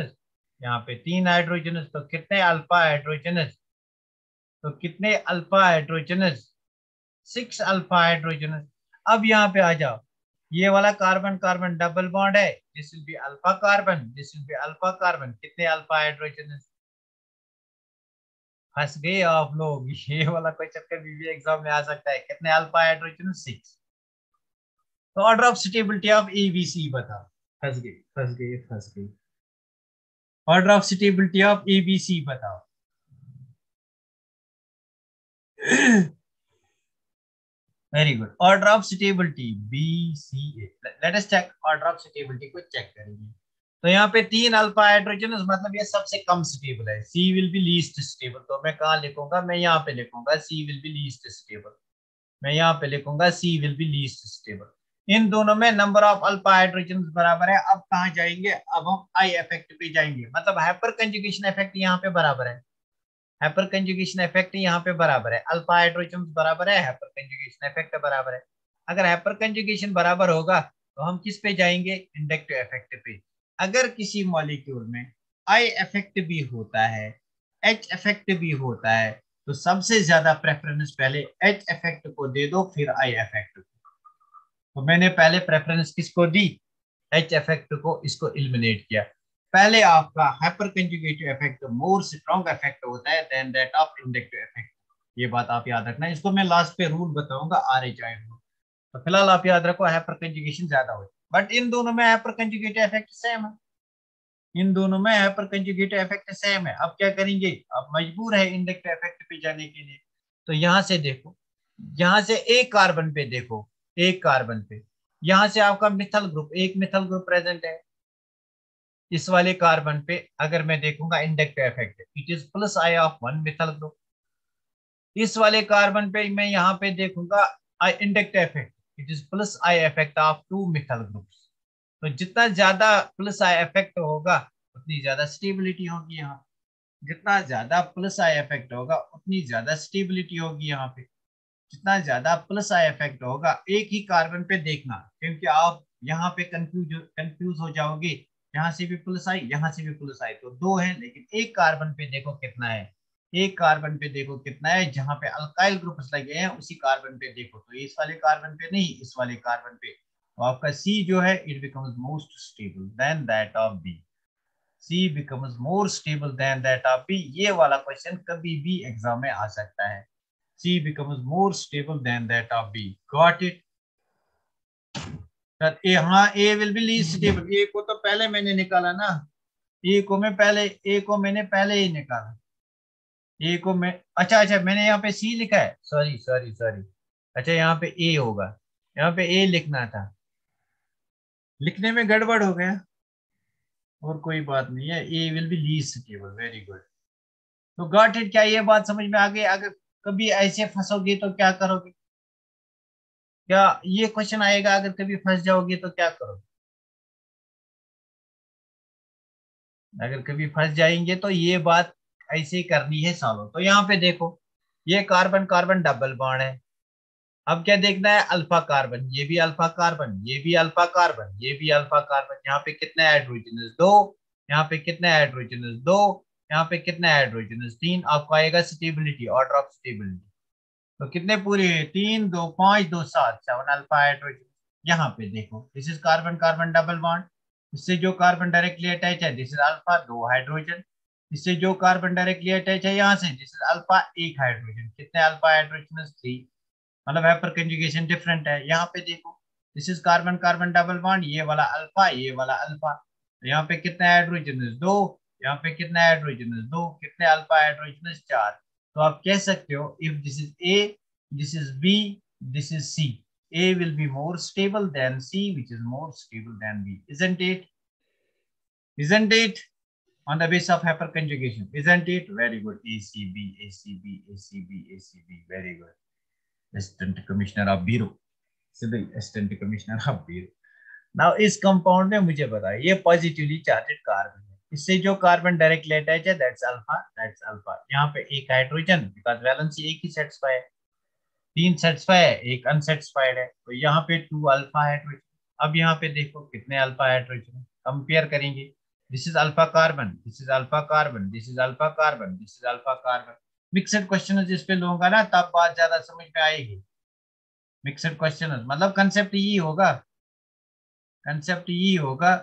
यहाँ पे 3 हाइड्रोजन। तो कितने अल्फा हाइड्रोजन? तो कितने अल्फा हाइड्रोजन? 6 alpha hydrogen. अब यहाँ पे आ जाओ, ये वाला कार्बन कार्बन डबल बॉन्ड है, this will be alpha carbon, this will be alpha carbon, कितने अल्फा हाइड्रोजन? फंस गए आप लोग, ये वाला क्वेश्चन कभी भी एग्जाम में आ सकता है। कितने अल्फा हाइड्रोजन? 6। तो order of stability of ABC बता। फंस गए फंस गए फंस गए। Order of stability of ABC बताओ। Very good, order of stability BCA। Let us check, order of stability को चेक करेंगे। तो यहाँ पे 3 अल्फा हाइड्रोजन, मतलब ये सबसे कम स्टेबल है, C will be least stable. तो मैं कहाँ लिखूंगा? मैं यहाँ पे लिखूंगा C will be least stable. मैं यहाँ पे लिखूंगा सी विल बी लीस्ट स्टेबल। इन दोनों में नंबर ऑफ अल्फा हाइड्रोजन बराबर है। अब कहाँ जाएंगे, अब हम आई इफेक्ट पे जाएंगे, मतलब हाइपर कंजुगेशन इफेक्ट यहाँ पे बराबर है, हाइपर कंजुगेशन इफेक्ट यहाँ पे बराबर है, अल्फा हाइड्रोजन बराबर है, हाइपर कंजुगेशन इफेक्ट बराबर है। अगर हाइपर कंजुगेशन बराबर होगा तो हम किस पे जाएंगे, इंडक्टिव इफेक्ट पे। अगर किसी मॉलिक्यूल में आई इफेक्ट भी होता है, एच इफेक्ट भी होता है, तो सबसे ज्यादा प्रेफरेंस पहले एच इफेक्ट को दे दो, फिर आई इफेक्ट को। तो मैंने पहले प्रेफरेंस किसको दी, एच इफेक्ट को, इसको एलिमिनेट किया। पहले आपका hyperconjugative effect more strong effect होता है than that of inductive effect. ये बात आप याद रखना, इसको मैं लास्ट पे रूल बताऊंगा, आर एच आई रूल। तो फिलहाल आप याद रखो हाइपर कंजुगेशन ज्यादा हो, बट इन दोनों में हाइपर कंजुगेटिव इफेक्ट सेम है, इन दोनों में हाइपर कंजुगेटिव इफेक्ट सेम है। अब क्या करेंगे, अब मजबूर है इंडक्टिव इफेक्ट पे जाने के लिए। तो यहां से देखो, यहां से एक कार्बन पे देखो, एक कार्बन पे यहां से आपका मिथाइल ग्रुप, एक मिथाइल ग्रुप प्रेजेंट है। इस वाले कार्बन पे अगर मैं देखूंगा inductive effect, it is plus I of one methyl group. इस वाले कार्बन पे मैं यहाँ पे देखूंगा I inductive effect, it is plus I effect of two methyl groups. तो जितना ज्यादा प्लस आई इफेक्ट होगा उतनी ज्यादा स्टेबिलिटी होगी यहाँ, जितना ज्यादा प्लस आई इफेक्ट होगा उतनी ज्यादा स्टेबिलिटी होगी यहाँ पे। जितना ज्यादा प्लस आई इफेक्ट होगा, एक ही कार्बन पे देखना, क्योंकि आप यहाँ पे कंफ्यूज हो जाओगे, यहाँ से भी प्लस आई, यहाँ से भी प्लस आई, तो दो है, लेकिन एक कार्बन पे देखो कितना है, एक कार्बन पे देखो कितना है, जहां पे अल्काइल ग्रुप्स लगे हैं उसी कार्बन पे देखो, तो इस वाले कार्बन पे नहीं, इस वाले कार्बन पे। तो आपका सी जो है it becomes most stable than that of B, C becomes more stable than that of B. ये वाला क्वेश्चन कभी भी एग्जाम में आ सकता है, C becomes more stable than that of B. Got it? That A, हाँ A will be least stable। A को तो पहले मैंने निकाला ना, A को मैं पहले, A को मैंने पहले ही निकाला। A को मैं, अच्छा अच्छा मैंने यहाँ पे C लिखा है, सॉरी सॉरी सॉरी। अच्छा यहाँ पे A होगा, यहाँ पे A लिखना था, लिखने में गड़बड़ हो गया, और कोई बात नहीं है। A will be least stable, very good. तो गॉट इट, क्या ये बात समझ में आ गई? अगर कभी ऐसे फंसोगे तो क्या करोगे, क्या ये क्वेश्चन आएगा, अगर कभी फंस जाओगे तो क्या करोगे? अगर कभी फंस जाएंगे तो ये बात ऐसे ही करनी है सॉल्व। तो यहाँ पे देखो, ये कार्बन कार्बन डबल बॉन्ड है। अब क्या देखना है, अल्फा कार्बन, ये भी अल्फा कार्बन, ये भी अल्फा कार्बन, ये भी अल्फा कार्बन। यहाँ पे कितने हाइड्रोजन, दो। यहाँ पे कितने हाइड्रोजन, दो। यहाँ पे कितने हाइड्रोजन, तीन। आपको आएगा स्टेबिलिटी, ऑर्डर ऑफ स्टेबिलिटी। तो कितने पूरे, तीन दो पांच, दो सात, सेवन अल्फा हाइड्रोजन। यहाँ पे देखो, this is carbon carbon double bond. इससे जो कार्बन डायरेक्टली अटैच है, दिस इज अल्फा, दो हाइड्रोजन। इससे जो कार्बन डायरेक्टली अटैच है यहाँ से, दिस इज अल्फा, एक हाइड्रोजन। कितने अल्फा हाइड्रोजन, थ्री। मतलब है पर कंजुगेशन डिफरेंट है। यहाँ पे देखो, this is carbon carbon double bond, ये वाला अल्फा, ये वाला अल्फा। तो यहाँ पे कितने हाइड्रोजन, दो। यहाँ पे कितने हाइड्रोजन, दो। कितने अल्फा हाइड्रोजन, चार। तो आप कह सकते हो if this is A, this is B, this is C, A will be more stable than C, which is more stable than B, isn't it? Isn't it? On the basis of hyperconjugation, isn't it? Very good. ACB, ACB, ACB, ACB. Very good. Assistant Commissioner of Bureau. Civil assistant commissioner of bureau. Now इस compound में मुझे बताइए, ये positively charged carbon है, इससे जो carbon directly attach है that's alpha, that's alpha. यहाँ पे एक हाइड्रोजन, बिकॉज वैलेंसी एक ही सेटिस्फाई है, तीन सेटिस्फाई है, एक अनसेटिस्फाइड है, तो यहाँ पे टू अल्फा हाइड्रोजन। अब यहाँ पे देखो कितने अल्फा हाइड्रोजन, कंपेयर करेंगे। This is alpha carbon, this is alpha carbon, this is alpha carbon, this is alpha carbon. Mixed question जिस पे लूंगा ना, तब बात ज्यादा समझ में आएगी। मिक्सड क्वेश्चन मतलब कंसेप्ट ये होगा, कंसेप्ट ये होगा,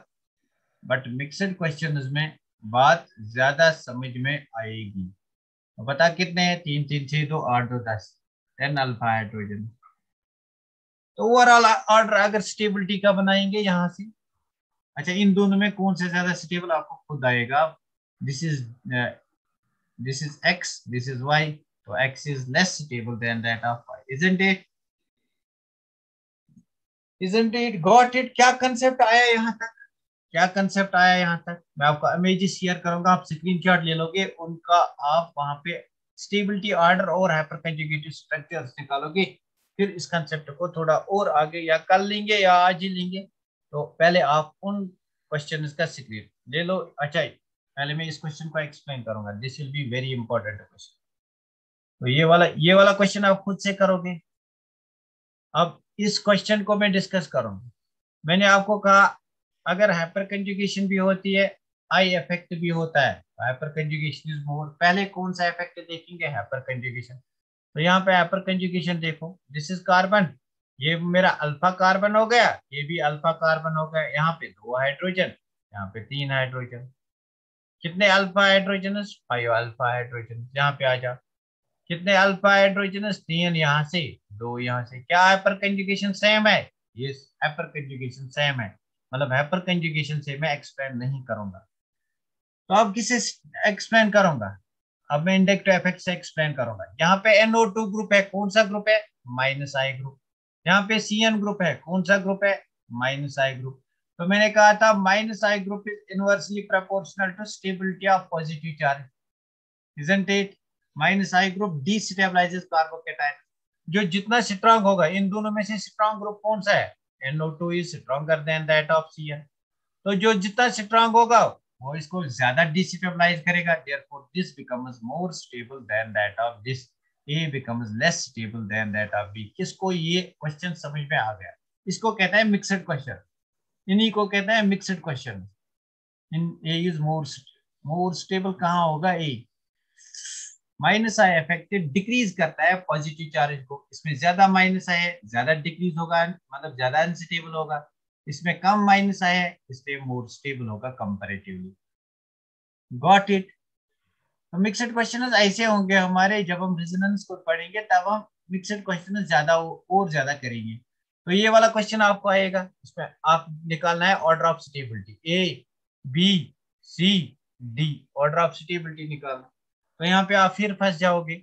बट मिक्सड क्वेश्चन में बात ज्यादा समझ में आएगी। तो बता कितने हैं, तीन तीन छह दो आठ दो दस, टेन अल्फा हाइड्रोजन। तो ओवरऑल ऑर्डर अगर स्टेबिलिटी का बनाएंगे यहाँ से, अच्छा इन दोनों में कौन से ज्यादा स्टेबल आपको खुद आएगा। This is, this is X, this is Y, तो X is less stable than that of Y, isn't it? Isn't it? Got it? क्या कंसेप्ट आया यहाँ तक, क्या कंसेप्ट आया यहाँ तक? मैं आपको इमेजेस शेयर करूंगा, आप स्क्रीनशॉट ले लोगे उनका, आप वहां पे स्टेबिलिटी ऑर्डर और हाइपर कंजुगेटिव स्ट्रक्चर्स निकालोगे, फिर इस कंसेप्ट को थोड़ा और आगे या कल लेंगे या आज ही लेंगे। तो पहले आप उन क्वेश्चन का स्क्रीन ले लो। अच्छा, पहले मैं इस क्वेश्चन को एक्सप्लेन करूंगा, this will be very important question. तो ये वाला क्वेश्चन आप खुद से करोगे। अब इस क्वेश्चन को मैं डिस्कस करूंगा। मैंने आपको कहा अगर हाइपर कंजुगेशन भी होती है, आई इफेक्ट भी होता है, हाइपर कंजुगेशन इज मोर। पहले कौन सा इफेक्ट देखेंगे? Hyper conjugation. तो यहाँ पे हाइपर कंजुगेशन देखो, दिस इज कार्बन, ये मेरा अल्फा कार्बन हो गया, ये भी अल्फा कार्बन हो गया। यहाँ पे 2 हाइड्रोजन, यहाँ पे 3 हाइड्रोजन। कितने अल्फा हाइड्रोजन? 5 alpha hydrogen. यहाँ पे आ जाओ, कितने अल्फा हाइड्रोजन? 3 यहाँ से, 2 यहाँ से। क्या हाइपर कंजुगेशन सेम है? ये हाइपर कंजुगेशन सेम है, मतलब हाइपर कंजुगेशन से मैं एक्सप्लेन नहीं करूंगा। तो अब किसे एक्सप्लेन करूंगा? अब मैं इंडायरेक्ट इफेक्ट से एक्सप्लेन करूंगा। यहाँ पे NO2 ग्रुप है, कौन सा ग्रुप है? Minus I group. यहाँ पे CN ग्रुप है, कौन सा ग्रुप है? Minus I group. तो मैंने कहा था minus I group is inversely proportional to stability of positive charge, isn't it? Minus I group destabilises carbocation. जो जितना स्ट्रांग होगा, इन दोनों में से स्ट्रांग ग्रुप कौन सा है? NO2 is stronger than that of CN। तो जो जितना स्ट्रांग होगा वो इसको ज्यादा डिस्टेबलाइज करेगा, therefore this becomes more stable than that of this, A becomes less stable than that of B. किसको ये क्वेश्चन समझ में आ गया? इसको कहता है मिक्सड क्वेश्चन, इन्हीं को कहते हैं mixed question. In A is more stable कहाँ होगा? ए। माइनस आई इफेक्ट डिक्रीज करता है पॉजिटिव चार्ज को, इसमें ज्यादा माइनस आई है, ज्यादा डिक्रीज होगा, मतलब ज्यादा अनस्टेबल होगा। इसमें कम माइनस आई है, इसलिए मोर स्टेबल होगा कंपैरेटिवली। Got it? तो मिक्सड क्वेश्चन ऐसे होंगे हमारे, जब हम रेजोनेंस को पढ़ेंगे तब हम मिक्सड क्वेश्चन ज्यादा और ज्यादा करेंगे। तो ये वाला क्वेश्चन आपको आएगा, इसमें आप निकालना है order of stability, A B C D, order of stability निकालना। तो यहाँ पे आप फिर फंस जाओगे।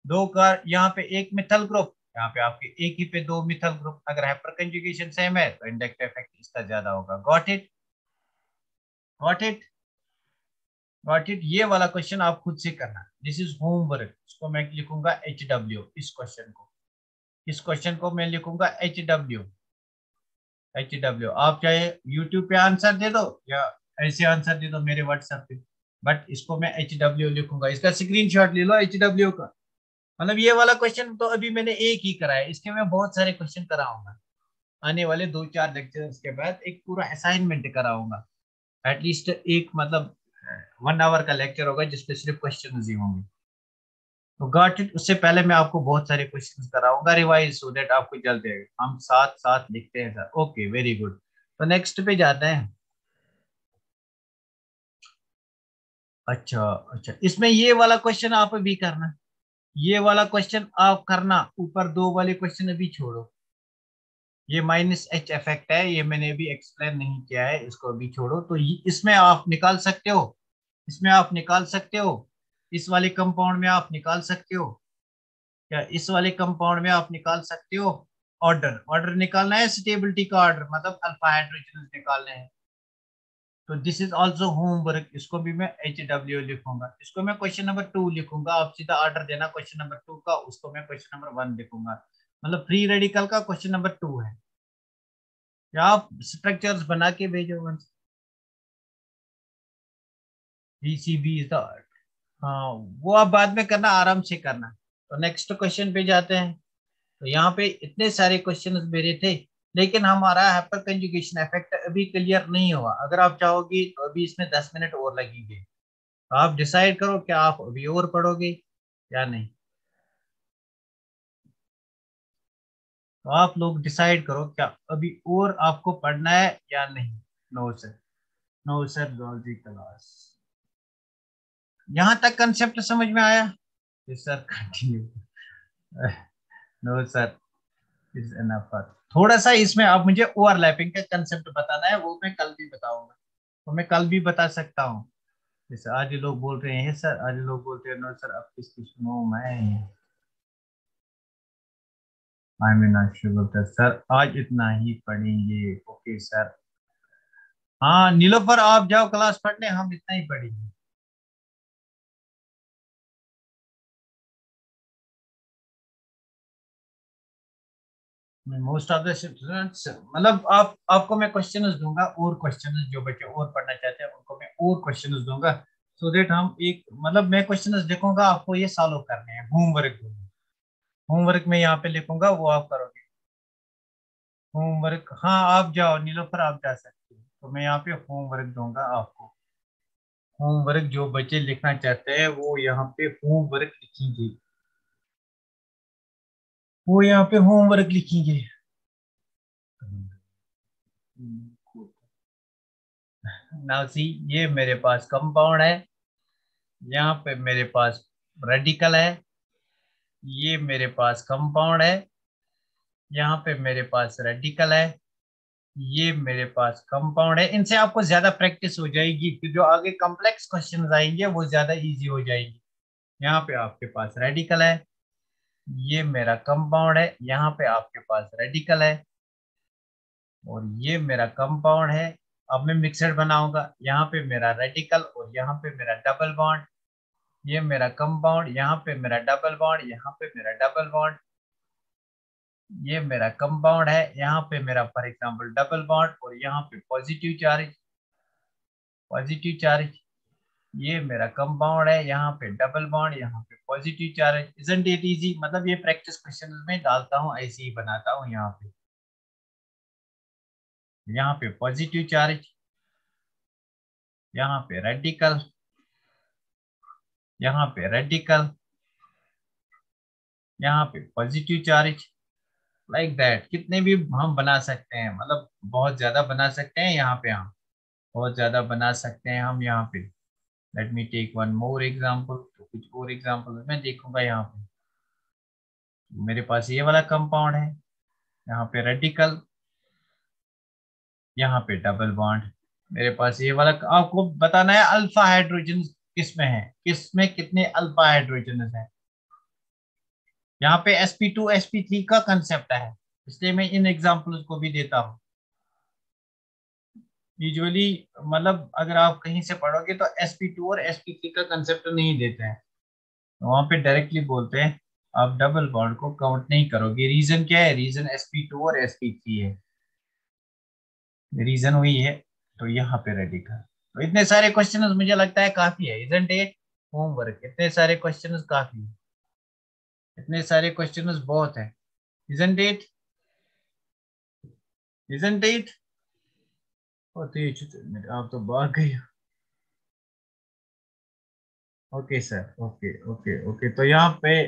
दो का यहाँ पे एक मिथल ग्रुप, यहाँ पे आपके एक ही पे 2 मिथल ग्रुप। अगर हाइपर कंजुगेशन सेम है तो इंडायरेक्ट इफेक्ट इसका ज्यादा होगा। Got it? Got it? Got it? ये वाला क्वेश्चन आप खुद से करना, दिस इज होमवर्क। इसको मैं लिखूंगा HW, इस क्वेश्चन को, इस क्वेश्चन को मैं लिखूंगा HW। HW आप चाहे यूट्यूब पे आंसर दे दो या ऐसे आंसर दे दो मेरे व्हाट्सएप पे, बट इसको मैं HW लिखूंगा। इसका स्क्रीनशॉट ले लो HW का। मतलब ये वाला क्वेश्चन तो अभी मैंने एक ही करा है, इसके मैं बहुत सारे क्वेश्चन कराऊंगा। आने वाले 2-4 लेक्चर्स के बाद एक पूरा असाइनमेंट कराऊंगा। एटलीस्ट एक, मतलब 1 आवर का लेक्चर होगा जिसपे सिर्फ क्वेश्चन ही होंगे। तो गॉट इट? उससे पहले मैं आपको बहुत सारे क्वेश्चन कराऊंगा रिवाइज, सो दैट आपको जल्द आएगा। हम साथ साथ लिखते हैं सर। Okay, very good. तो नेक्स्ट पे जाते हैं। अच्छा अच्छा, इसमें ये वाला क्वेश्चन आप भी करना, ये वाला क्वेश्चन आप करना। ऊपर 2 वाले क्वेश्चन अभी छोड़ो। ये -H इफेक्ट है, ये मैंने अभी एक्सप्लेन नहीं किया है, इसको अभी छोड़ो। तो इसमें आप निकाल सकते हो, इसमें आप निकाल सकते हो, इस वाले कंपाउंड में आप निकाल सकते हो, क्या इस वाले कंपाउंड में आप निकाल सकते हो? ऑर्डर, ऑर्डर निकालना है, स्टेबिलिटी का ऑर्डर, मतलब अल्फा हाइड्रोजन निकालने हैं। तो दिस इज आल्सो होमवर्क, इसको भी मैं HW लिखूंगा। इसको मैं क्वेश्चन नंबर 2 लिखूंगा। आप सीधा ऑर्डर देना क्वेश्चन नंबर 2 का, उसको मैं क्वेश्चन नंबर 1 लिखूंगा। मतलब फ्री रेडिकल का क्वेश्चन नंबर 2 है। या आप स्ट्रक्चर्स बना के भेजो once। PCB इज द, हाँ, वो आप बाद में करना, आराम से करना। तो नेक्स्ट क्वेश्चन पे जाते हैं। तो यहाँ पे इतने सारे क्वेश्चन मेरे थे, लेकिन हमारा हाइपर कंजुगेशन इफेक्ट अभी क्लियर नहीं हुआ। अगर आप चाहोगे तो अभी इसमें 10 मिनट और लगेंगे। तो आप डिसाइड करो क्या आप अभी और पढ़ोगे या नहीं। तो आप लोग डिसाइड करो क्या अभी और आपको पढ़ना है या नहीं। No sir, no sir, zoology class. यहाँ तक कंसेप्ट समझ में आया? Sir continue. No sir, is enough. थोड़ा सा इसमें आप मुझे ओवरलैपिंग का कंसेप्ट बताना है, वो मैं कल भी बताऊंगा। तो मैं कल भी बता सकता हूँ। जैसे आज ये लोग बोल रहे हैं सर, आज ये लोग बोलते हैं नो सर, अब किसकी सुनो मैं। आई मीन बोलता है सर आज इतना ही पढ़ेंगे। Okay sir. हाँ नीलोफर, आप जाओ क्लास पढ़ने, हम इतना ही पढ़ेंगे। मोस्ट ऑफ द स्टूडेंट्स, मतलब आप आपको मैं क्वेश्चंस दूंगा, और क्वेश्चंस जो बच्चे और पढ़ना चाहते हैं उनको मैं और क्वेश्चंस दूंगा, सो देट हम एक, मतलब मैं क्वेश्चंस देखूंगा, आपको ये सॉल्व करने हैं, होमवर्क दूंगा। होमवर्क में यहाँ पे लिखूंगा, वो आप करोगे। होमवर्क, हाँ आप जाओ नीलोफर, आप जा सकते हो, तो मैं यहाँ पे होमवर्क दूंगा आपको। होमवर्क जो बच्चे लिखना चाहते हैं वो यहाँ पे होमवर्क लिखेंगे, वो यहाँ पे होमवर्क लिखेंगे। नाउ सी, ये मेरे पास कंपाउंड है, यहाँ पे मेरे पास रेडिकल है, ये मेरे पास कंपाउंड है, यहाँ पे मेरे पास रेडिकल है, ये मेरे पास कंपाउंड है। इनसे आपको ज्यादा प्रैक्टिस हो जाएगी, फिर जो आगे कॉम्प्लेक्स क्वेश्चंस आएंगे वो ज्यादा इजी हो जाएगी। यहाँ पे आपके पास रेडिकल है, ये मेरा कंपाउंड है, यहाँ पे आपके पास रेडिकल है, और ये मेरा कंपाउंड है। अब मैं मिक्सड बनाऊंगा, यहाँ पे मेरा रेडिकल और यहाँ पे मेरा डबल बॉन्ड, ये मेरा कंपाउंड, यहाँ पे मेरा डबल बॉन्ड, यहाँ पे मेरा डबल बॉन्ड, ये मेरा कंपाउंड है, यहाँ पे मेरा फॉर एग्जांपल डबल बॉन्ड, और यहाँ पे पॉजिटिव चार्ज, पॉजिटिव चार्ज, ये मेरा कंपाउंड है, यहाँ पे डबल बॉन्ड, यहाँ पे positive charge. Isn't it easy, मतलब ये प्रैक्टिस क्वेश्चन में डालता हूँ, ऐसे ही बनाता हूँ। यहाँ पे पॉजिटिव चार्ज, यहाँ पे रेडिकल, यहाँ पे रेडिकल, यहाँ पे पॉजिटिव चार्ज, लाइक दैट। कितने भी हम बना सकते हैं, मतलब बहुत ज्यादा बना सकते हैं, यहाँ पे हम बहुत ज्यादा बना सकते हैं हम यहाँ पे। Let me take one more example, तो कुछ और एग्जांपल मैं देखूंगा। यहाँ पे मेरे पास ये वाला कंपाउंड है, यहाँ पे रेडिकल, यहाँ पे डबल बॉन्ड। मेरे पास ये वाला, आपको बताना है अल्फा हाइड्रोजन किस में है, किस में कितने अल्फा हाइड्रोजन है। यहाँ पे sp2 sp3 का कंसेप्ट है, इसलिए मैं इन एग्जांपल्स को भी देता हूँ। यूजुअली, मतलब अगर आप कहीं से पढ़ोगे तो sp2 और sp3 का कंसेप्ट नहीं देते हैं, तो वहां पे डायरेक्टली बोलते हैं आप डबल बॉन्ड को काउंट नहीं करोगे। रीजन क्या है? रीजन sp2 और sp3 है, रीजन वही है। तो यहाँ पे रेडी कर, तो इतने सारे क्वेश्चंस मुझे लगता है काफी है, इजंट इट? होमवर्क इतने सारे क्वेश्चंस काफी है, इतने सारे क्वेश्चंस बहुत है, इजंट इट? Isn't it? आप तो भाग गई। Okay sir, okay okay okay, तो यहाँ पे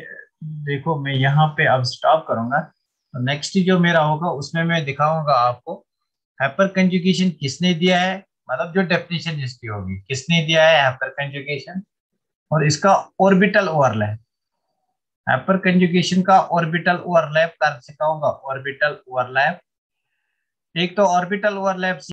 देखो, मैं यहाँ पे अब स्टॉप करूंगा, तो नेक्स्ट जो मेरा होगा उसमें मैं दिखाऊंगा आपको हाइपर कंजुगेशन किसने दिया है, मतलब जो डेफिनेशन इसकी होगी, किसने दिया है हाइपर कंजुगेशन, और इसका ऑर्बिटल ओवरलैप। हाइपर कंजुगेशन का ऑर्बिटल ओवरलैप कर सिखाऊंगा, ऑर्बिटल ओवरलैप। एक तो ऑर्बिटल ओवरलैप